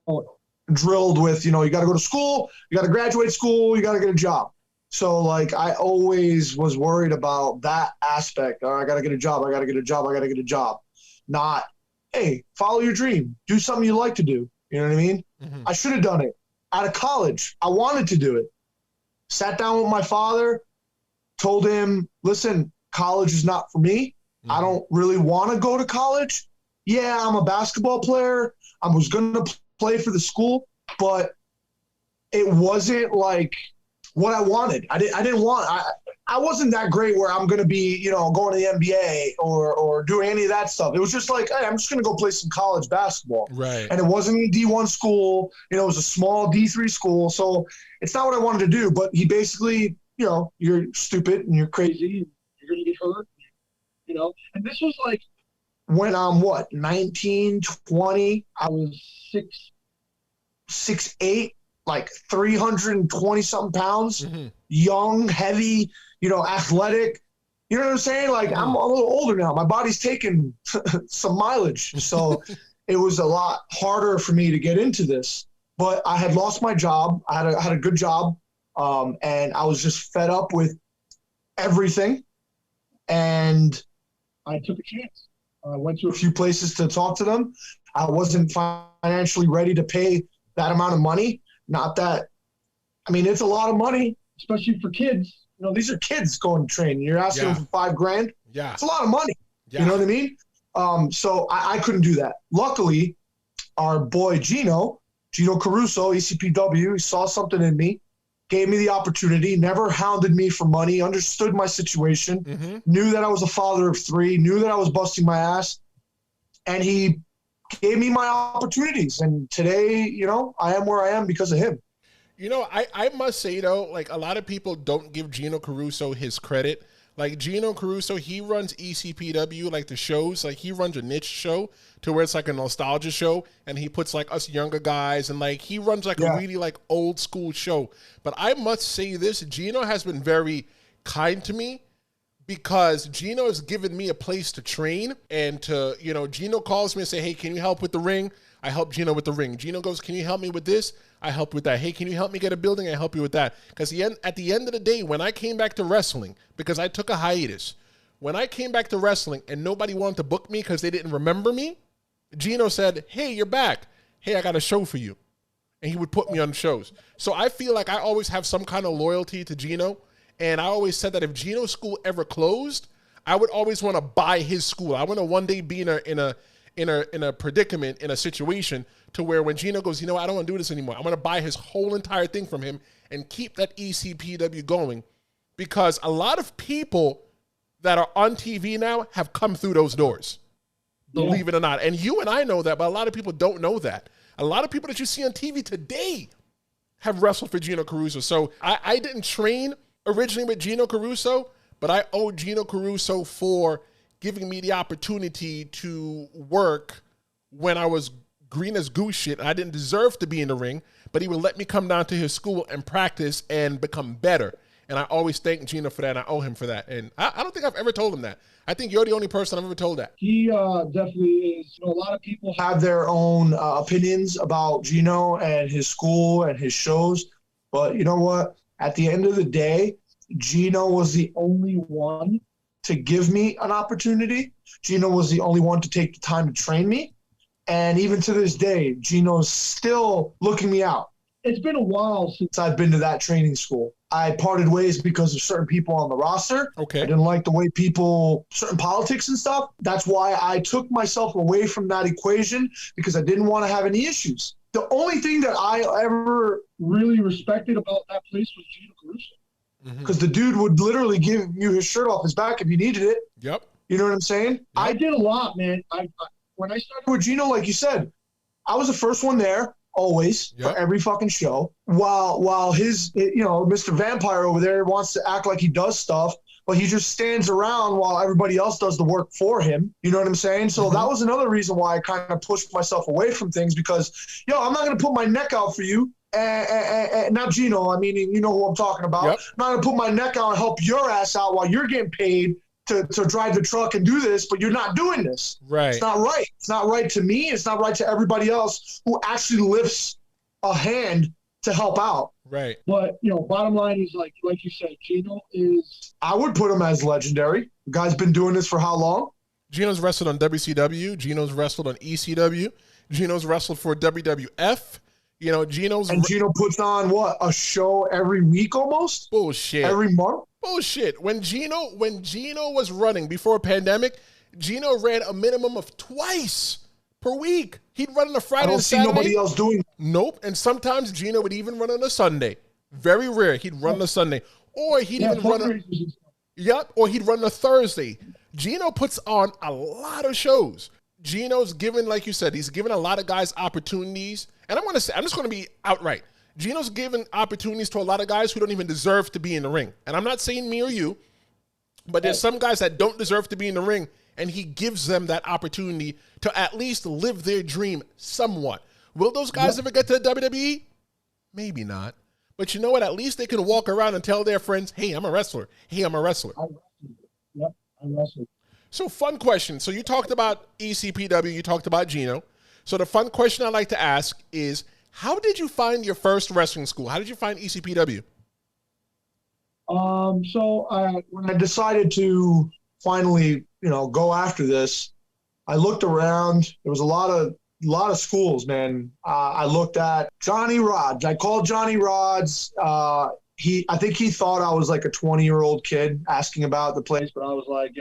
drilled with, you know, you got to go to school, you got to graduate school, you got to get a job. So, like, I always was worried about that aspect. Oh, I got to get a job, I got to get a job, I got to get a job. Not, hey, follow your dream. Do something you like to do. You know what I mean? Mm-hmm. I should have done it. Out of college, I wanted to do it. Sat down with my father, told him, listen, college is not for me. Mm-hmm. I don't really want to go to college. Yeah, I'm a basketball player. I was going to play for the school, but it wasn't like what I wanted. I wasn't that great where I'm going to be, you know, going to the NBA or doing any of that stuff. It was just like, hey, I'm just going to go play some college basketball. Right. And it wasn't a D1 school. You know, it was a small D3 school. So it's not what I wanted to do. But he basically, you know, you're stupid and you're crazy. You're going to get hurt, you know. And this was like when I'm, 19, 20. I was 6'8", like 320-something pounds, young, heavy, you know, athletic. You know what I'm saying? Like, I'm a little older now. My body's taken some mileage. So it was a lot harder for me to get into this. But I had lost my job. I had a good job, and I was just fed up with everything. And I took a chance. I went to a few places to talk to them. I wasn't financially ready to pay that amount of money. Not that, I mean, it's a lot of money, especially for kids. You know, these are kids going to train. You're asking them for $5,000. Yeah. It's a lot of money. Yeah. You know what I mean? So I couldn't do that. Luckily, our boy Gino Caruso, ECPW, he saw something in me. gave me the opportunity, never hounded me for money, understood my situation, knew that I was a father of 3, knew that I was busting my ass, and he gave me my opportunities. And today, you know, I am where I am because of him. You know, I must say, though, like, a lot of people don't give Gino Caruso his credit. Like, Gino Caruso, he runs ECPW, like the shows. Like, he runs a niche show to where it's like a nostalgia show, and he puts, like, us younger guys, and, like, he runs, like, a really, like, old school show. But I must say this, Gino has been very kind to me because Gino has given me a place to train and to, you know, Gino calls me and say, hey, can you help with the ring? I help Gino with the ring. Gino goes, can you help me with this? I help with that. Hey, can you help me get a building? I help you with that. Because at the end of the day, when I came back to wrestling, because I took a hiatus, when I came back to wrestling and nobody wanted to book me because they didn't remember me, Gino said, hey, you're back. Hey, I got a show for you. And he would put me on shows. So I feel like I always have some kind of loyalty to Gino. And I always said that if Gino's school ever closed, I would always want to buy his school. I want to one day be in a predicament, in a situation to where when Gino goes, you know, I don't want to do this anymore. I'm going to buy his whole entire thing from him and keep that ECPW going, because a lot of people that are on TV now have come through those doors, believe it or not. And you and I know that, but a lot of people don't know that. A lot of people that you see on TV today have wrestled for Gino Caruso. So I didn't train originally with Gino Caruso, but I owe Gino Caruso for giving me the opportunity to work when I was green as goose shit. I didn't deserve to be in the ring, but he would let me come down to his school and practice and become better. And I always thank Gino for that, and I owe him for that. And I don't think I've ever told him that. I think you're the only person I've ever told that. He definitely is. You know, a lot of people have their own opinions about Gino and his school and his shows. But you know what? At the end of the day, Gino was the only one to give me an opportunity. Gino was the only one to take the time to train me. And even to this day, Gino's still looking me out. It's been a while since I've been to that training school. I parted ways because of certain people on the roster. Okay. I didn't like the way certain politics and stuff. That's why I took myself away from that equation, because I didn't want to have any issues. The only thing that I ever really respected about that place was Gino Caruso. Because the dude would literally give you his shirt off his back if you needed it. Yep. You know what I'm saying? Yep. I did a lot, man. When I started with Gino, like you said, I was the first one there, always, for every fucking show. While his, you know, Mr. Vampire over there wants to act like he does stuff, but he just stands around while everybody else does the work for him. You know what I'm saying? So that was another reason why I kind of pushed myself away from things, because, I'm not going to put my neck out for you. Not Gino, I mean, you know who I'm talking about. Yep. I'm not going to put my neck out and help your ass out while you're getting paid to drive the truck and do this, but you're not doing this. Right. It's not right. It's not right to me. It's not right to everybody else who actually lifts a hand to help out. Right. But, bottom line is, like you said, Gino is... I would put him as legendary. The guy's been doing this for how long? Gino's wrestled on WCW. Gino's wrestled on ECW. Gino's wrestled for WWF. Gino puts on a show every week almost? Bullshit. Every month? Bullshit. When Gino was running before a pandemic, Gino ran a minimum of twice per week. He'd run on a Friday and Saturday. I don't see nobody else doing that. Nope. And sometimes Gino would even run on a Sunday. Very rare. He'd run on a Sunday. Or he'd even run or he'd run a Thursday. Gino puts on a lot of shows. Gino's given, like you said, he's given a lot of guys opportunities. And I'm just going to be outright. Gino's given opportunities to a lot of guys who don't even deserve to be in the ring. And I'm not saying me or you, but there's some guys that don't deserve to be in the ring, and he gives them that opportunity to at least live their dream somewhat. Will those guys ever get to the WWE? Maybe not. But you know what? At least they can walk around and tell their friends, hey, I'm a wrestler. Hey, I'm a wrestler. I wrestle. So fun question. So you talked about ECPW, you talked about Gino. So the fun question I'd like to ask is, how did you find your first wrestling school? How did you find ECPW? When I decided to finally, go after this, I looked around. There was a lot of schools, man. I looked at Johnny Rods. I called Johnny Rods. I think he thought I was like a 20-year-old kid asking about the place, but I was like,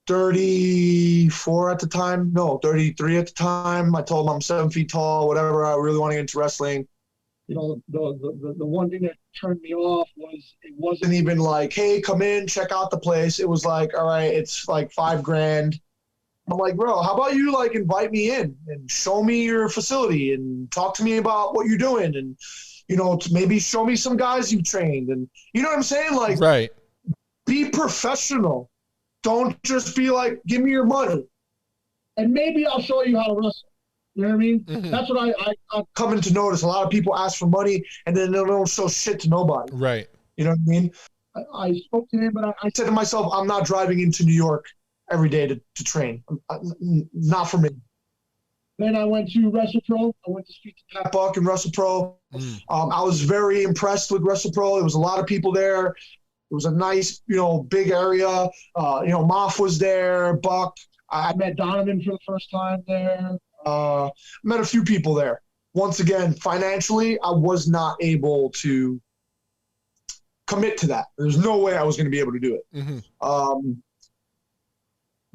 34 at the time. No, 33 at the time. I told him I'm 7 feet tall, whatever. I really want to get into wrestling. The one thing that turned me off was it wasn't even like, hey, come in, check out the place. It was like, all right, it's like $5,000. I'm like, bro, how about you like invite me in and show me your facility and talk to me about what you're doing and, maybe show me some guys you've trained. And you know what I'm saying? Like, right. Be professional. Don't just be like, give me your money. And maybe I'll show you how to wrestle. You know what I mean? Mm-hmm. That's what I'm coming to notice. A lot of people ask for money and then they don't show shit to nobody. Right. You know what I mean? I spoke to him, but I said to myself, I'm not driving into New York every day to train. Not for me. Then I went to WrestlePro. I went to speak to Pat Buck and WrestlePro. I was very impressed with WrestlePro. There was a lot of people there. It was a nice, big area. Moff was there, Buck. I met Donovan for the first time there. Met a few people there. Once again, financially, I was not able to commit to that. There's no way I was going to be able to do it. Mm-hmm.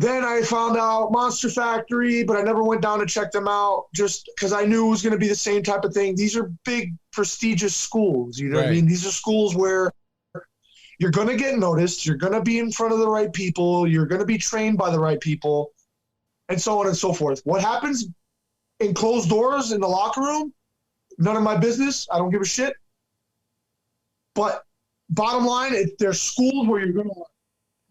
Then I found out Monster Factory, but I never went down to check them out just because I knew it was going to be the same type of thing. These are big, prestigious schools. You know what I mean? These are schools where you're going to get noticed. You're going to be in front of the right people. You're going to be trained by the right people, and so on and so forth. What happens in closed doors in the locker room, none of my business. I don't give a shit. But bottom line, there's schools where you're going to learn.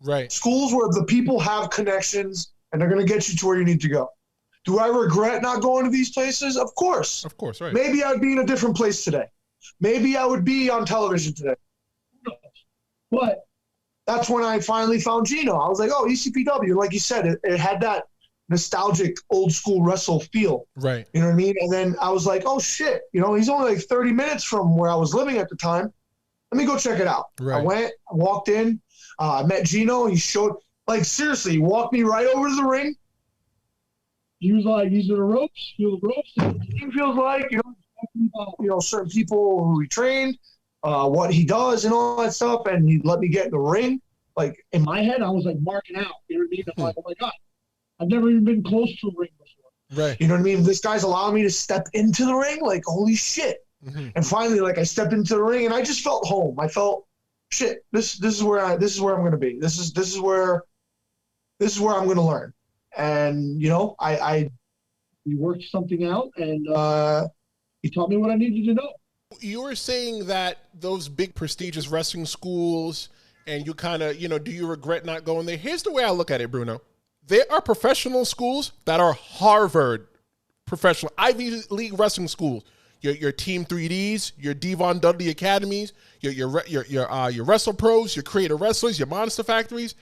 Right. Schools where the people have connections and they're going to get you to where you need to go. Do I regret not going to these places? Of course. Of course, right. Maybe I'd be in a different place today. Maybe I would be on television today. But that's when I finally found Gino. I was like, oh, ECPW. Like you said, it had that nostalgic old school wrestle feel. Right. You know what I mean? And then I was like, oh, shit. He's only like 30 minutes from where I was living at the time. Let me go check it out. Right. I went, I walked in. I met Gino. He showed, like, seriously, he walked me right over to the ring. He was like, these are the ropes. Feel the ropes. He feels like, talking about, certain people who he trained, what he does and all that stuff. And he let me get in the ring. Like, in my head, I was like marking out. You know what I mean? I'm like, oh my God, I've never even been close to a ring before. Right. You know what I mean? This guy's allowing me to step into the ring. Like, holy shit. Mm-hmm. And finally, like, I stepped into the ring and I just felt home. I felt, shit, this is where I'm going to be. This is where I'm going to learn. And we worked something out, and he taught me what I needed to know. You were saying that those big prestigious wrestling schools, and you kind of, do you regret not going there? Here's the way I look at it, Bruno. There are professional schools that are Harvard professional Ivy League wrestling schools. Your Team 3Ds, your Devon Dudley Academies, your WrestlePros, your Creator Wrestlers, your Monster Factories,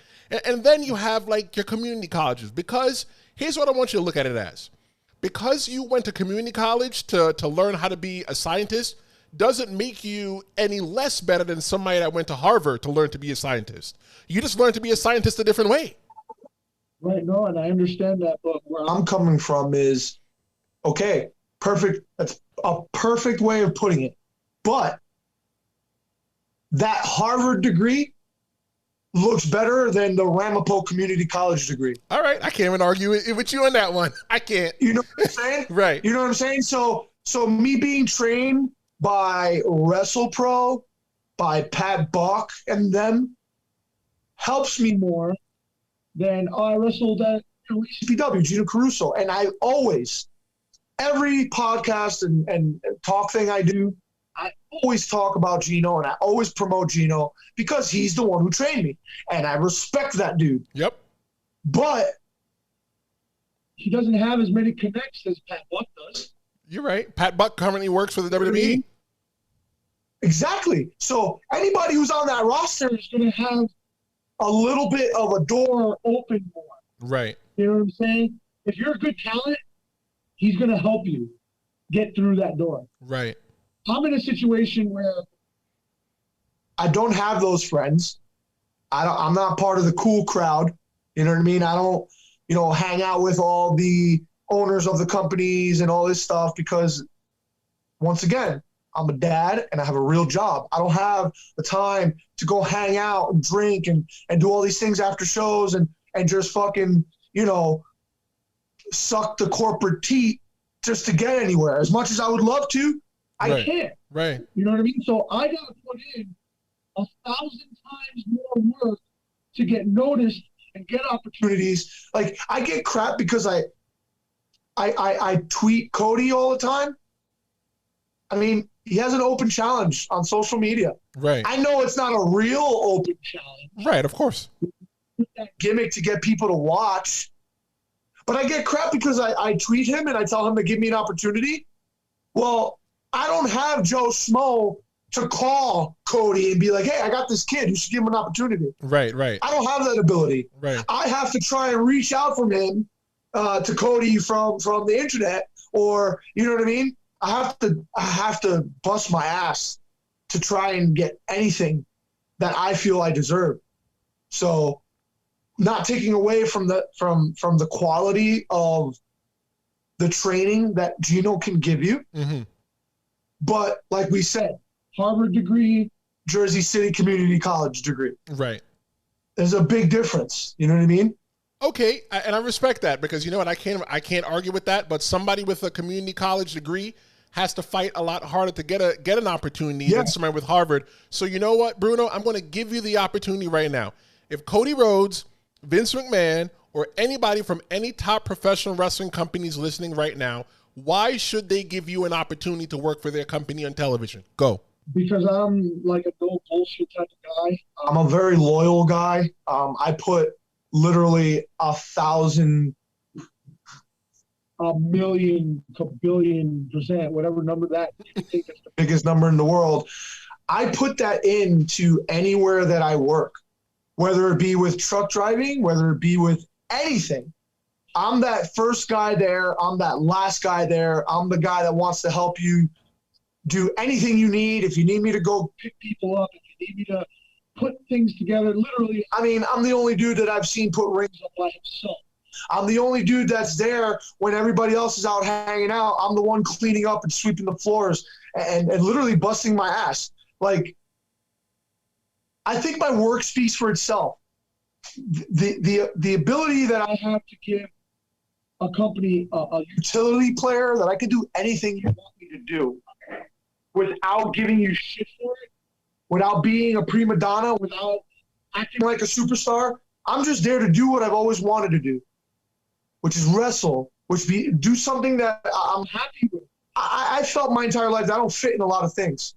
and then you have like your community colleges. Because here's what I want you to look at it as: because you went to community college to learn how to be a scientist, doesn't make you any less better than somebody that went to Harvard to learn to be a scientist. You just learned to be a scientist a different way. Right. No, and I understand that, but where I'm coming from is, okay, perfect. That's a perfect way of putting it. But that Harvard degree looks better than the Ramapo Community College degree. All right. I can't even argue with you on that one. I can't. You know what I'm saying? Right. You know what I'm saying? So me being trained by WrestlePro, by Pat Buck and them helps me more than I wrestled at ECPW, Gino Caruso. And I always, every podcast and talk thing I do, I always talk about Gino and I always promote Gino because he's the one who trained me. And I respect that dude. Yep. But he doesn't have as many connects as Pat Buck does. You're right. Pat Buck currently works for the WWE. Exactly. So anybody who's on that roster is going to have a little bit of a door open more. Right. You know what I'm saying? If you're a good talent, he's going to help you get through that door. Right. I'm in a situation where I don't have those friends. I'm not part of the cool crowd. You know what I mean? I don't, hang out with all the owners of the companies and all this stuff because, once again, I'm a dad and I have a real job. I don't have the time to go hang out and drink and do all these things after shows and just fucking, suck the corporate teat just to get anywhere. As much as I would love to, I can't. Right. You know what I mean? So I got to put in 1,000 times more work to get noticed and get opportunities. Like, I get crap because I tweet Cody all the time. I mean, he has an open challenge on social media. Right. I know it's not a real open challenge. Right, of course. That gimmick to get people to watch. But I get crap because I tweet him and I tell him to give me an opportunity. Well, I don't have Joe Schmo to call Cody and be like, hey, I got this kid. You should give him an opportunity. Right. I don't have that ability. Right. I have to try and reach out from him to Cody from the internet, or, you know what I mean? I have to bust my ass to try and get anything that I feel I deserve. So, not taking away from the quality of the training that Gino can give you. Mm-hmm. But like we said, Harvard degree, Jersey City Community College degree. Right. There's a big difference. You know what I mean? Okay, and I respect that, because you know what, I can't argue with that. But somebody with a community college degree has to fight a lot harder to get an opportunity than somebody with Harvard. So you know what, Bruno, I'm going to give you the opportunity right now. If Cody Rhodes, Vince McMahon, or anybody from any top professional wrestling companies listening right now, why should they give you an opportunity to work for their company on television? Go. Because I'm like a no bullshit type of guy. I'm a very loyal guy. I put literally 1,000, a million, billion %, whatever number that you think is the biggest number in the world. I put that into anywhere that I work, whether it be with truck driving, whether it be with anything. I'm that first guy there. I'm that last guy there. I'm the guy that wants to help you do anything you need. If you need me to go pick people up, if you need me to put things together, literally, I mean, I'm the only dude that I've seen put rings up by himself. I'm the only dude that's there when everybody else is out hanging out. I'm the one cleaning up and sweeping the floors and literally busting my ass. Like, I think my work speaks for itself. The ability that I have to give a company a utility player that I can do anything you want me to do without giving you shit for it, without being a prima donna, without acting like a superstar. I'm just there to do what I've always wanted to do, which is wrestle, do something that I'm happy with. I felt my entire life that I don't fit in a lot of things.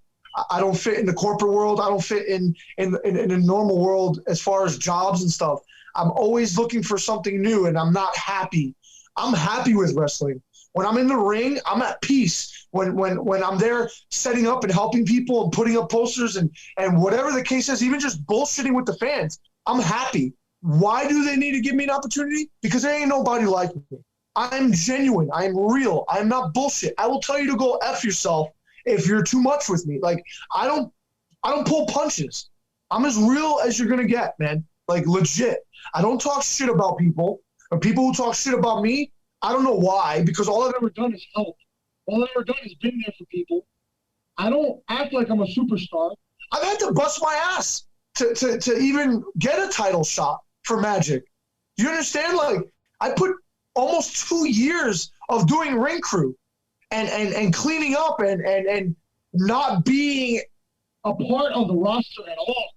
I don't fit in the corporate world. I don't fit in a normal world as far as jobs and stuff. I'm always looking for something new, and I'm not happy. I'm happy with wrestling. When I'm in the ring, I'm at peace. When I'm there setting up and helping people and putting up posters and whatever the case is, even just bullshitting with the fans, I'm happy. Why do they need to give me an opportunity? Because there ain't nobody like me. I'm genuine. I'm real. I'm not bullshit. I will tell you to go F yourself if you're too much with me. Like, I don't pull punches. I'm as real as you're gonna get, man. Like, legit. I don't talk shit about people. Or people who talk shit about me, I don't know why, because all I've ever done is help. All I've ever done is been there for people. I don't act like I'm a superstar. I've had to bust my ass to even get a title shot for Magic. Do you understand? Like, I put almost 2 years of doing ring crew and cleaning up and not being a part of the roster at all.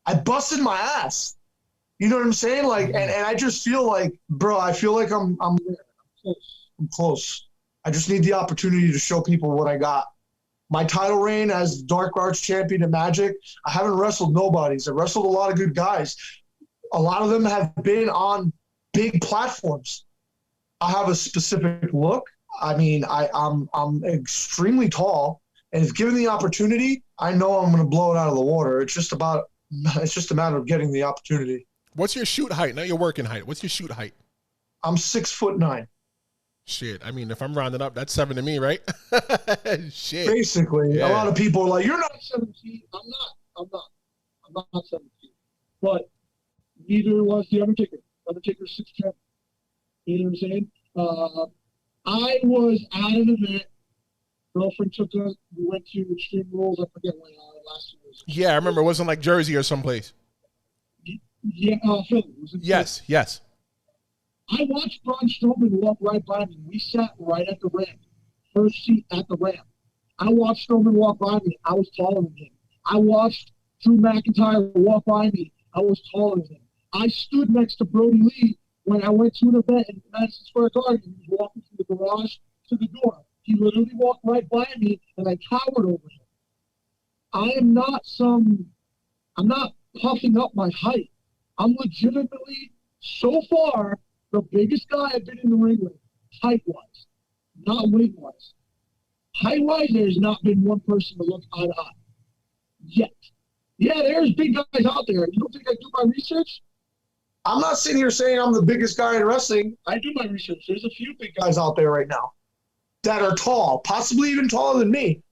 I busted my ass. You know what I'm saying? Like, and I just feel like, bro, I feel like I'm there. I'm close. I just need the opportunity to show people what I got. My title reign as Dark Arts champion at Magic, I haven't wrestled nobodies. I wrestled a lot of good guys. A lot of them have been on big platforms. I have a specific look. I mean, I'm extremely tall, and if given the opportunity, I know I'm going to blow it out of the water. It's just a matter of getting the opportunity. What's your shoot height? Not your working height. What's your shoot height? I'm 6'9". Shit. I mean, if I'm rounding up, that's 7 to me, right? Shit. Basically, yeah. A lot of people are like, "You're not 17." I'm not 17. But neither was the Undertaker. Undertaker's 6'10". You know what I'm saying? I was at an event. Girlfriend took us. We went to Extreme Rules. I forget when last year. Yeah, I remember. It wasn't like Jersey or someplace. Yeah, Philly. Yes. I watched Braun Strowman walk right by me. We sat right at the ramp, first seat at the ramp. I watched Strowman walk by me. I was taller than him. I watched Drew McIntyre walk by me. I was taller than him. I stood next to Brody Lee when I went to an event in Madison Square Garden. He was walking from the garage to the door. He literally walked right by me, and I towered over him. I'm not puffing up my height. I'm legitimately, so far, the biggest guy I've been in the ring with, height-wise, not weight-wise. Height-wise, there's not been one person to look eye to eye. Yet. Yeah, there's big guys out there. You don't think I do my research? I'm not sitting here saying I'm the biggest guy in wrestling. I do my research. There's a few big guys out there right now that are tall, possibly even taller than me.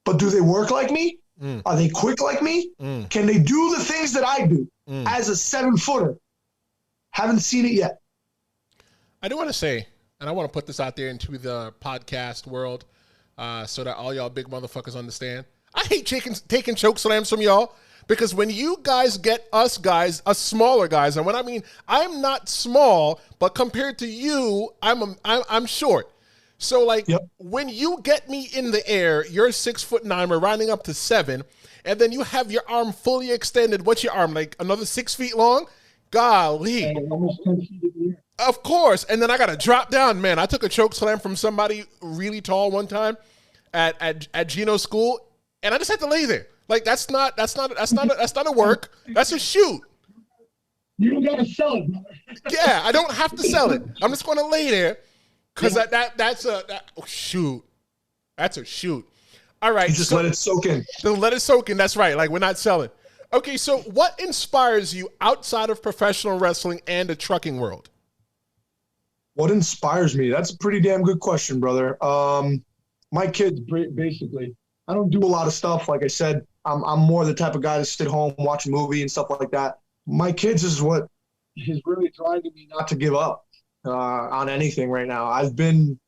But do they work like me? Are they quick like me? Can they do the things that I do as a 7-footer? Haven't seen it yet. I do want to say, and I want to put this out there into the podcast world so that all y'all big motherfuckers understand. I hate taking choke slams from y'all because when you guys get us smaller guys, and when I mean I'm not small, but compared to you, I'm short. So when you get me in the air, you're 6'9", we're rounding up to 7, and then you have your arm fully extended. What's your arm, like another 6 feet long? Golly. Almost 10 feet in the air. Of course. And then I got to drop down. Man, I took a choke slam from somebody really tall one time at Gino's school, and I just had to lay there. Like that's not a work. That's a shoot. You don't got to sell it, brother. Yeah, I don't have to sell it. I'm just going to lay there. Because that's a shoot. That's a shoot. All right. You just let it soak in. Let it soak in. That's right. Like, we're not selling. Okay, so what inspires you outside of professional wrestling and the trucking world? What inspires me? That's a pretty damn good question, brother. My kids, basically. I don't do a lot of stuff. Like I said, I'm more the type of guy to sit home, watch a movie and stuff like that. My kids is what is really driving me not to give up. On anything right now. I've been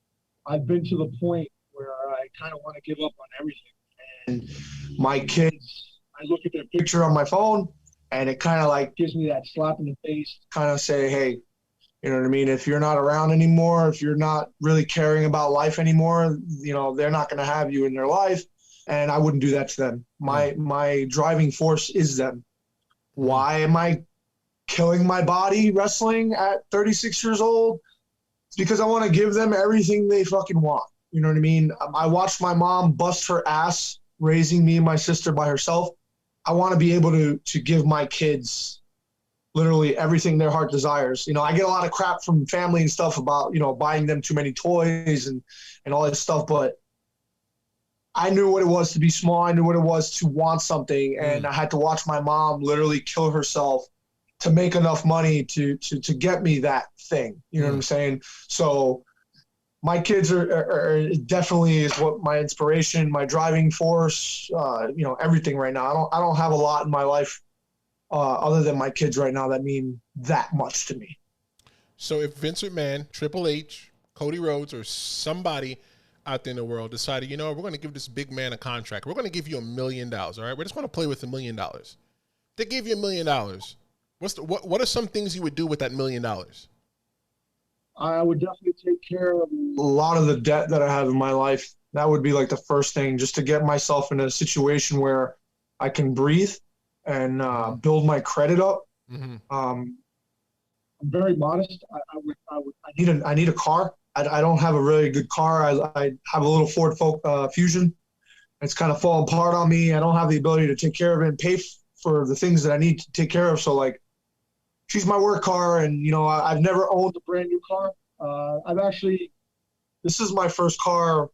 to the point where I kind of want to give up on everything. And my kids, I look at their picture on my phone and it kind of like gives me that slap in the face, kind of say, hey, you know what I mean? If you're not around anymore, if you're not really caring about life anymore, you know, they're not going to have you in their life. And I wouldn't do that to them. My driving force is them. Why am I killing my body wrestling at 36 years old? It's because I want to give them everything they fucking want. You know what I mean? I watched my mom bust her ass raising me and my sister by herself. I want to be able to give my kids literally everything their heart desires. You know, I get a lot of crap from family and stuff about, you know, buying them too many toys and all that stuff, but I knew what it was to be small. I knew what it was to want something, and I had to watch my mom literally kill herself to make enough money to get me that thing. You know what I'm saying? So my kids are definitely is what my inspiration, my driving force, you know, everything right now. I don't have a lot in my life other than my kids right now that mean that much to me. So if Vince McMahon, Triple H, Cody Rhodes, or somebody out there in the world decided, you know, we're going to give this big man a contract. We're going to give you $1 million. All right. We're just going to play with $1 million. They gave you $1 million. What are some things you would do with that $1 million? I would definitely take care of a lot of the debt that I have in my life. That would be like the first thing, just to get myself in a situation where I can breathe and build my credit up. I'm very modest. I need a car. I don't have a really good car. I have a little Ford Fusion. It's kind of falling apart on me. I don't have the ability to take care of it and pay for the things that I need to take care of. So like, she's my work car, and you know, I've never owned a brand new car. This is my first car.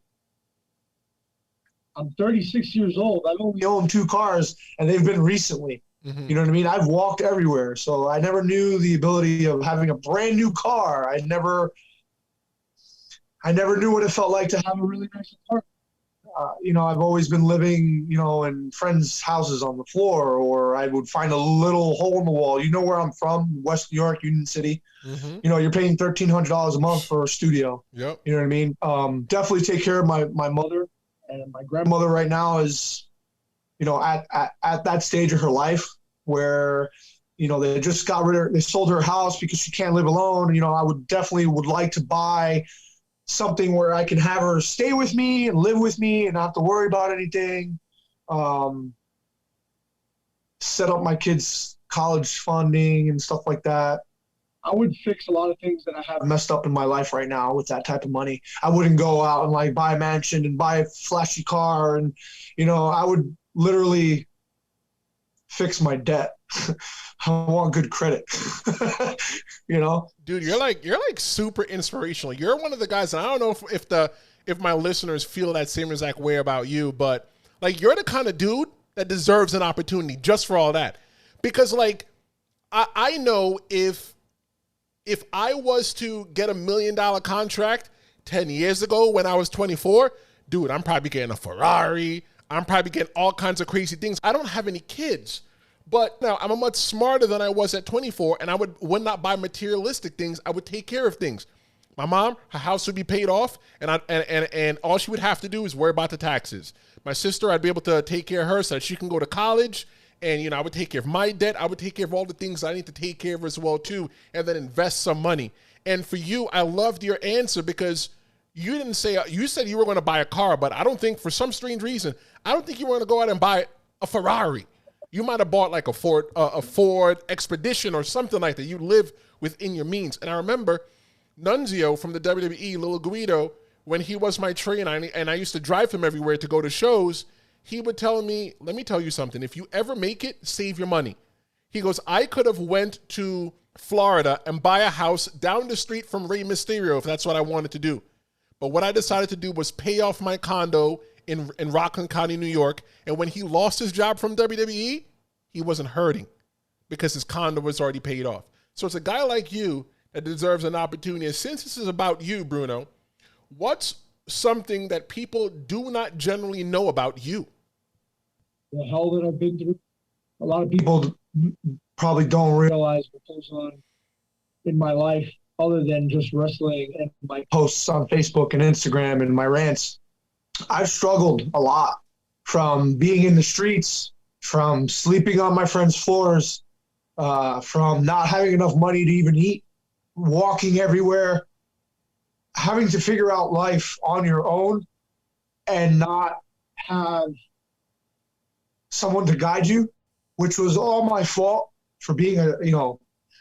I'm 36 years old. I've only owned 2 cars, and they've been recently. You know what I mean? I've walked everywhere, so I never knew the ability of having a brand new car. I never knew what it felt like to have a really nice apartment. You know, I've always been living, you know, in friends' houses on the floor, or I would find a little hole in the wall. You know where I'm from, West New York, Union City. You know, you're paying $1,300 a month for a studio. Yep. You know what I mean? Definitely take care of my mother, and my grandmother right now is, you know, at that stage of her life where, you know, they just they sold her house because she can't live alone. You know, I would like to buy something where I can have her stay with me and live with me and not have to worry about anything. Set up my kids' college funding and stuff like that. I would fix a lot of things that I have messed up in my life right now with that type of money. I wouldn't go out and like buy a mansion and buy a flashy car, and I would literally fix my debt. I want good credit. Dude, you're like super inspirational. You're one of the guys, and I don't know if my listeners feel that same exact way about you, but like you're the kind of dude that deserves an opportunity just for all that. Because like I know if I was to get $1 million contract 10 years ago when I was 24, dude, I'm probably getting a Ferrari. I'm probably getting all kinds of crazy things. I don't have any kids, but now I'm much smarter than I was at 24, and I would not buy materialistic things. I would take care of things. My mom, her house would be paid off, and all she would have to do is worry about the taxes. My sister, I'd be able to take care of her so that she can go to college. And, I would take care of my debt. I would take care of all the things I need to take care of as well, too, and then invest some money. And for you, I loved your answer because you didn't say, you said you were going to buy a car, but I don't think, for some strange reason, I don't think you were going to go out and buy a Ferrari. You might have bought like a Ford Expedition or something like that. You live within your means. And I remember Nunzio from the WWE, Lil Guido, when he was my trainer, and I used to drive him everywhere to go to shows, he would tell me, let me tell you something. If you ever make it, save your money. He goes, I could have went to Florida and buy a house down the street from Rey Mysterio if that's what I wanted to do. But what I decided to do was pay off my condo in Rockland County, New York. And when he lost his job from WWE, he wasn't hurting because his condo was already paid off. So it's a guy like you that deserves an opportunity. And since this is about you, Bruno, what's something that people do not generally know about you? The hell that I've been through. A lot of people probably don't realize what goes on in my life other than just wrestling and my posts on Facebook and Instagram and my rants. I've struggled a lot from being in the streets, from sleeping on my friends' floors, from not having enough money to even eat, walking everywhere, having to figure out life on your own and not have someone to guide you, which was all my fault for being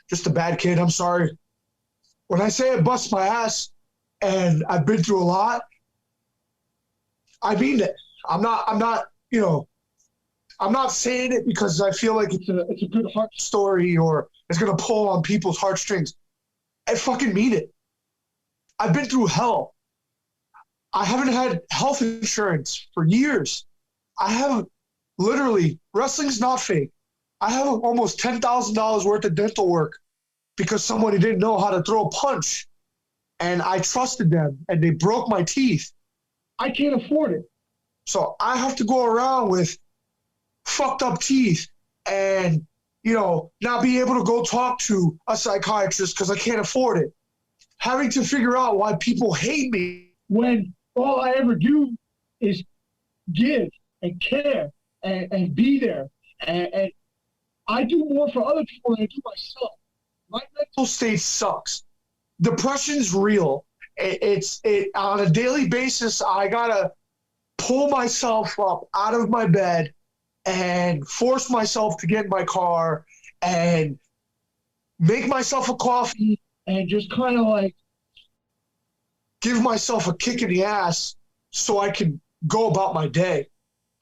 just a bad kid. I'm sorry. When I say I bust my ass and I've been through a lot, I mean it. I'm not saying it because I feel like it's a good heart story or it's going to pull on people's heartstrings. I fucking mean it. I've been through hell. I haven't had health insurance for years. I haven't. Literally, wrestling's not fake. I have almost $10,000 worth of dental work because somebody didn't know how to throw a punch. And I trusted them, and they broke my teeth. I can't afford it. So I have to go around with fucked up teeth and, not be able to go talk to a psychiatrist because I can't afford it. Having to figure out why people hate me when all I ever do is give and care. And be there. And I do more for other people than I do myself. My mental state sucks. Depression's real. It's on a daily basis, I gotta pull myself up out of my bed and force myself to get in my car and make myself a coffee and just kind of like give myself a kick in the ass so I can go about my day.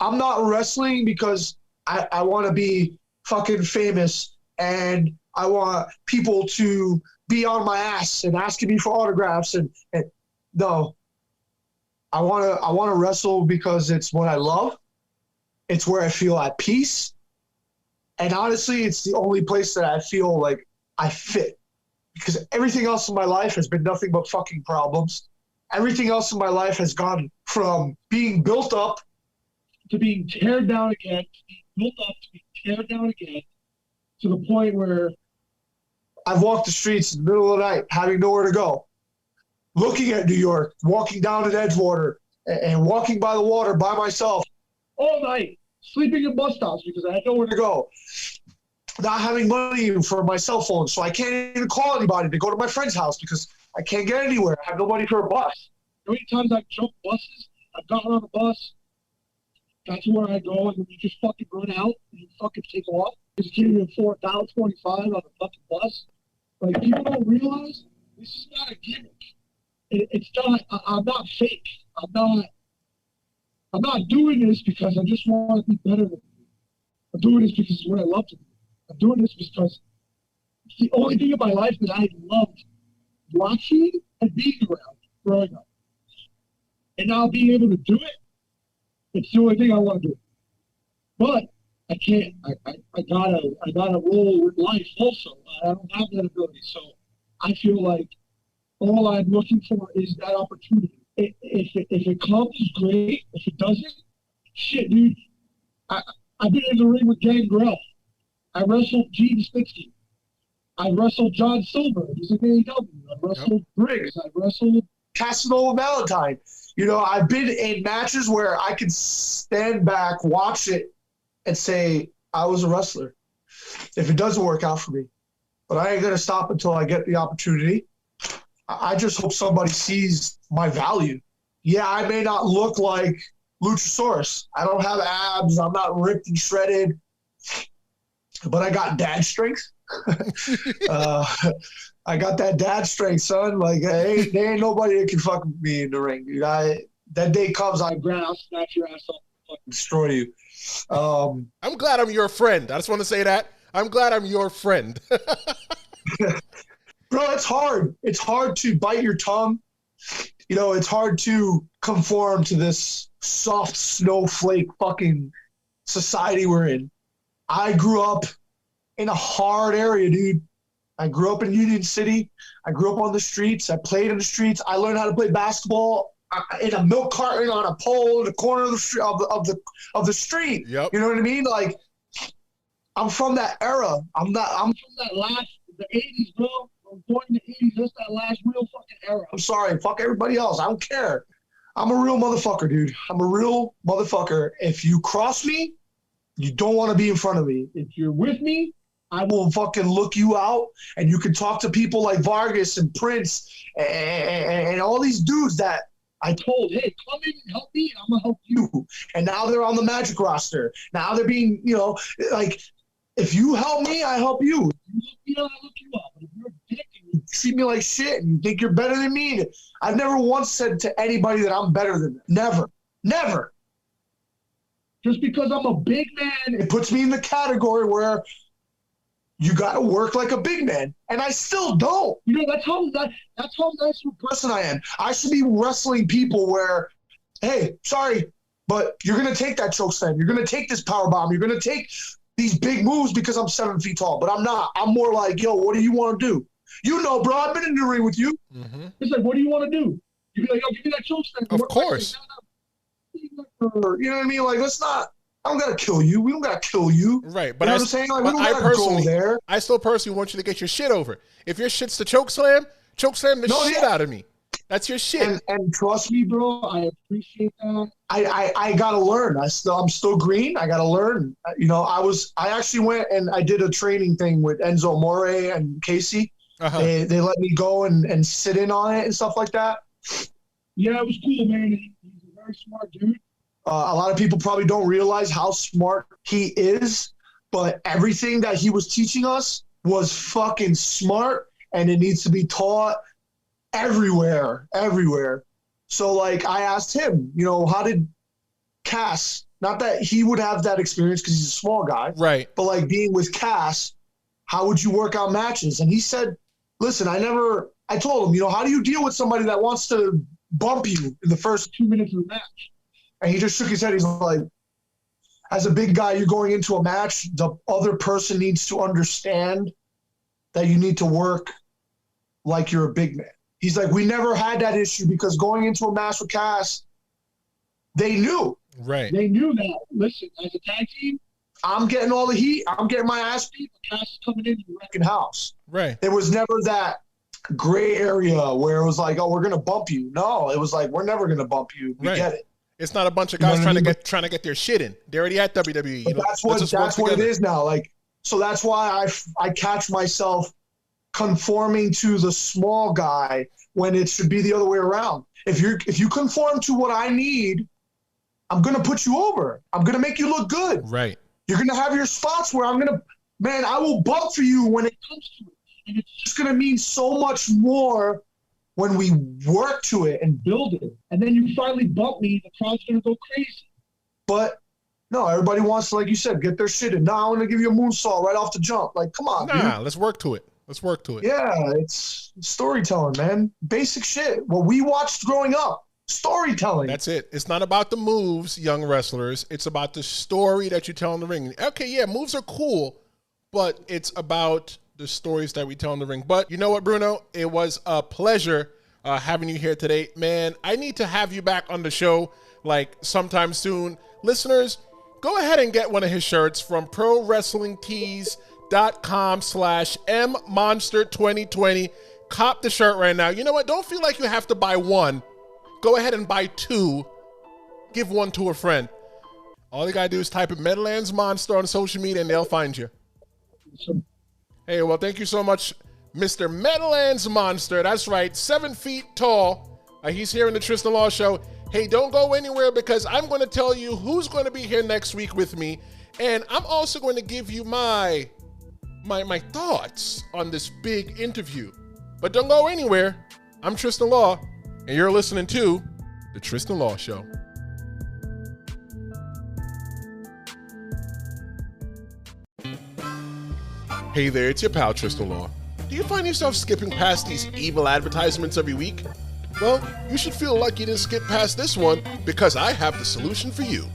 I'm not wrestling because I want to be fucking famous and I want people to be on my ass and asking me for autographs and no. I want to wrestle because it's what I love. It's where I feel at peace. And honestly, it's the only place that I feel like I fit because everything else in my life has been nothing but fucking problems. Everything else in my life has gone from being built up to being teared down again, to being built up, to being teared down again, to the point where I've walked the streets in the middle of the night, having nowhere to go, looking at New York, walking down at Edgewater, and walking by the water by myself all night, sleeping in bus stops because I had nowhere to go, not having money for my cell phone, so I can't even call anybody to go to my friend's house because I can't get anywhere. I have no money for a bus. How many times I've jumped buses, I've gotten on a bus, that's where I go, and then you just fucking run out and you fucking take off. Because you can't even afford $1.25 on a fucking bus. Like, people don't realize this is not a gimmick. It's not, I'm not fake. I'm not doing this because I just want to be better than you. I'm doing this because it's what I love to do. I'm doing this because it's the only thing in my life that I loved watching and being around growing up. And now being able to do it, it's the only thing I want to do. But I can't. I gotta roll with life also. I don't have that ability. So I feel like all I'm looking for is that opportunity. If it comes, great. If it doesn't, shit, dude. I've been in the ring with Gangrel. I wrestled Gene Snitsky. I wrestled John Silver. He's in AEW. I wrestled Briggs. I wrestled Casanova Valentine. You know, I've been in matches where I can stand back, watch it, and say, I was a wrestler. If it doesn't work out for me. But I ain't going to stop until I get the opportunity. I just hope somebody sees my value. Yeah, I may not look like Luchasaurus. I don't have abs. I'm not ripped and shredded. But I got dad strength. I got that dad strength, son. Like, there ain't nobody that can fuck me in the ring. That day comes, I'll snatch your ass up and fucking destroy you. I'm glad I'm your friend. I just want to say that. I'm glad I'm your friend. Bro, it's hard. It's hard to bite your tongue. You know, it's hard to conform to this soft snowflake fucking society we're in. I grew up in a hard area, dude. I grew up in Union City. I grew up on the streets. I played in the streets. I learned how to play basketball in a milk carton on a pole in the corner of the street. Yep. You know what I mean? Like, I'm from that era. I'm from the 80s, bro. I'm born in the 80s. That's that last real fucking era. I'm sorry. Fuck everybody else. I don't care. I'm a real motherfucker, dude. I'm a real motherfucker. If you cross me, you don't want to be in front of me. If you're with me, I will fucking look you out, and you can talk to people like Vargas and Prince and all these dudes that I told, hey, come in and help me, and I'm going to help you. And now they're on the Magic roster. Now they're being, you know, like, if you help me, I help you. If you look me out, I look you out. But if you're a dick and you treat me like shit and you think you're better than me, I've never once said to anybody that I'm better than them. Never. Never. Just because I'm a big man, it puts me in the category where you got to work like a big man, and I still don't. You know, that's how nice of a person I am. I should be wrestling people where, hey, sorry, but you're going to take that chokeslam. You're going to take this power bomb. You're going to take these big moves because I'm 7 feet tall, but I'm not. I'm more like, yo, what do you want to do? You know, bro, I've been in the ring with you. Mm-hmm. It's like, what do you want to do? You'd be like, yo, give me that chokeslam. Of course. You know what I mean? Like, let's not. I don't gotta kill you. We don't gotta kill you. Right, but you know what I'm saying? Like, we don't gotta go there. I still personally want you to get your shit over. If your shit's the chokeslam the shit out of me. That's your shit. And trust me, bro, I appreciate that. I gotta learn. I'm still green. I gotta learn. You know, I actually went and I did a training thing with Enzo Amore and Casey. Uh-huh. They let me go and sit in on it and stuff like that. Yeah, it was cool, man. He's a very smart dude. A lot of people probably don't realize how smart he is, but everything that he was teaching us was fucking smart, and it needs to be taught everywhere. So, like, I asked him, you know, how did Cass, not that he would have that experience because he's a small guy, right? But, like, being with Cass, how would you work out matches? And he said, listen, I told him, you know, how do you deal with somebody that wants to bump you in the first 2 minutes of the match? And he just shook his head. He's like, as a big guy, you're going into a match. The other person needs to understand that you need to work like you're a big man. He's like, we never had that issue because going into a match with Cass, they knew. Right. They knew that. Listen, as a tag team, I'm getting all the heat. I'm getting my ass beat. Cass is coming in and wrecking house. Right. There was never that gray area where it was like, oh, we're going to bump you. No, it was like, we're never going to bump you. We get it. It's not a bunch of guys trying to get their shit in. They're already at WWE. You know, that's what it is now. Like, so that's why I catch myself conforming to the small guy when it should be the other way around. If you conform to what I need, I'm going to put you over. I'm going to make you look good. Right. You're going to have your spots where I will bump for you when it comes to it. And it's just going to mean so much more when we work to it and build it. And then you finally bump me, the crowd's going to go crazy. But no, everybody wants to, like you said, get their shit in. No, I want to give you a moonsault right off the jump. Like, come on, dude. Let's work to it. Yeah, it's storytelling, man. Basic shit. What we watched growing up. Storytelling. That's it. It's not about the moves, young wrestlers. It's about the story that you tell in the ring. Okay, yeah, moves are cool, but it's about the stories that we tell in the ring. But you know what, Bruno? It was a pleasure having you here today. Man, I need to have you back on the show like sometime soon. Listeners, go ahead and get one of his shirts from prowrestlingtees.com/mmonster2020. Cop the shirt right now. You know what? Don't feel like you have to buy one. Go ahead and buy two. Give one to a friend. All you gotta do is type in Meadowlands Monster on social media and they'll find you. Hey, well, thank you so much, Mr. Meadowlands Monster. That's right, 7 feet tall. He's here in the Tristen Law Show. Hey, don't go anywhere because I'm going to tell you who's going to be here next week with me. And I'm also going to give you my thoughts on this big interview. But don't go anywhere. I'm Tristen Law, and you're listening to The Tristen Law Show. Hey there, it's your pal Tristen Law. Do you find yourself skipping past these evil advertisements every week? Well, you should feel lucky to skip past this one because I have the solution for you.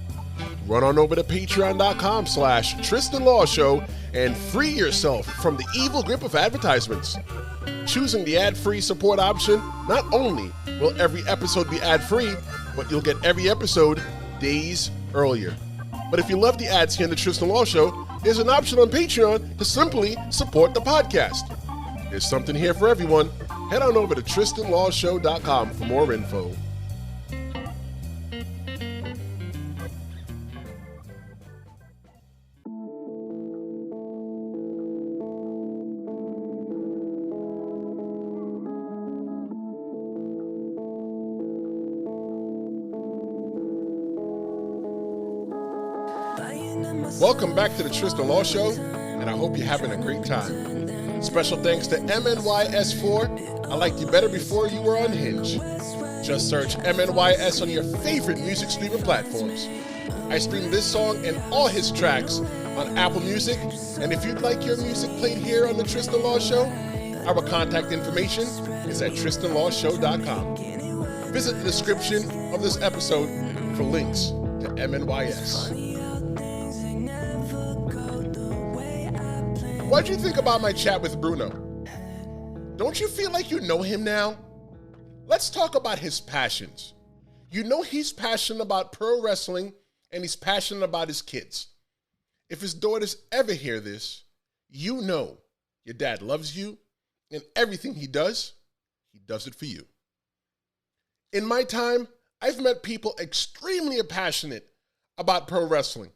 Run on over to patreon.com/Tristen Law Show and free yourself from the evil grip of advertisements. Choosing the ad-free support option, not only will every episode be ad-free, but you'll get every episode days earlier. But if you love the ads here in the Tristen Law Show, there's an option on Patreon to simply support the podcast. There's something here for everyone. Head on over to TristenLawShow.com for more info. Welcome back to the Tristen Law Show, and I hope you're having a great time. Special thanks to MNYS4. I liked you better before you were on Hinge. Just search MNYS on your favorite music streaming platforms. I stream this song and all his tracks on Apple Music, and if you'd like your music played here on the Tristen Law Show, our contact information is at TristenLawShow.com. Visit the description of this episode for links to MNYS. What'd you think about my chat with Bruno? Don't you feel like you know him now? Let's talk about his passions. You know he's passionate about pro wrestling and he's passionate about his kids. If his daughters ever hear this, you know your dad loves you and everything he does it for you. In my time, I've met people extremely passionate about pro wrestling.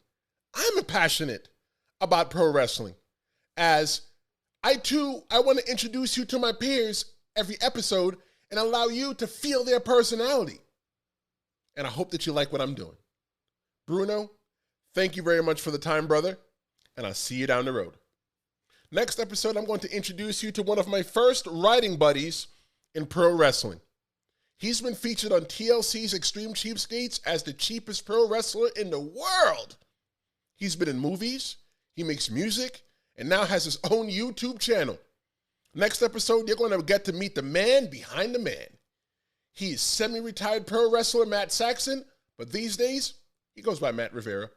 I'm passionate about pro wrestling. As I want to introduce you to my peers every episode and allow you to feel their personality. And I hope that you like what I'm doing. Bruno, thank you very much for the time, brother, and I'll see you down the road. Next episode, I'm going to introduce you to one of my first writing buddies in pro wrestling. He's been featured on TLC's Extreme Cheapskates as the cheapest pro wrestler in the world. He's been in movies, he makes music, and now has his own YouTube channel. Next episode, you're going to get to meet the man behind the man. He is semi-retired pro wrestler Matt Saxon, but these days, he goes by Matt Rivera.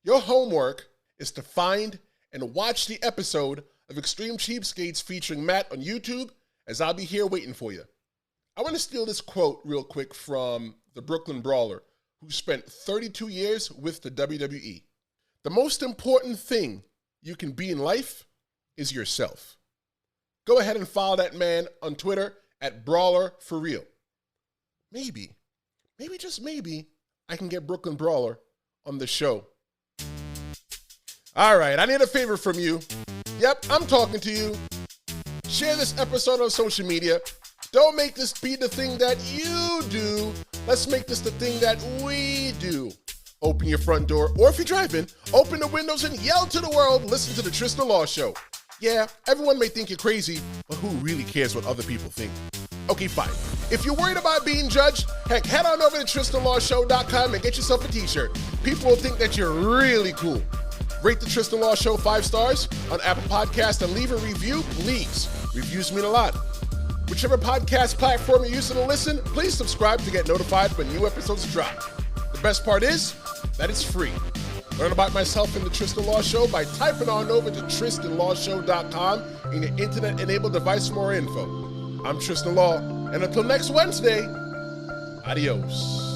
Your homework is to find and watch the episode of Extreme Cheapskates featuring Matt on YouTube, as I'll be here waiting for you. I want to steal this quote real quick from the Brooklyn Brawler, who spent 32 years with the WWE. The most important thing you can be in life is yourself. Go ahead and follow that man on Twitter at BrawlerForReal. Maybe, just maybe, I can get Brooklyn Brawler on the show. All right, I need a favor from you. Yep, I'm talking to you. Share this episode on social media. Don't make this be the thing that you do. Let's make this the thing that we do. Open your front door, or if you're driving, open the windows and yell to the world, listen to the Tristen Law Show. Yeah, everyone may think you're crazy, but who really cares what other people think? Okay, fine. If you're worried about being judged, heck, head on over to TristenLawShow.com and get yourself a t-shirt. People will think that you're really cool. Rate the Tristen Law Show 5 stars on Apple Podcasts and leave a review, please. Reviews mean a lot. Whichever podcast platform you're using to listen, please subscribe to get notified when new episodes drop. The best part is that it's free. Learn about myself and the Tristen Law Show by typing on over to TristenLawShow.com in your internet-enabled device for more info. I'm Tristen Law, and until next Wednesday, adios.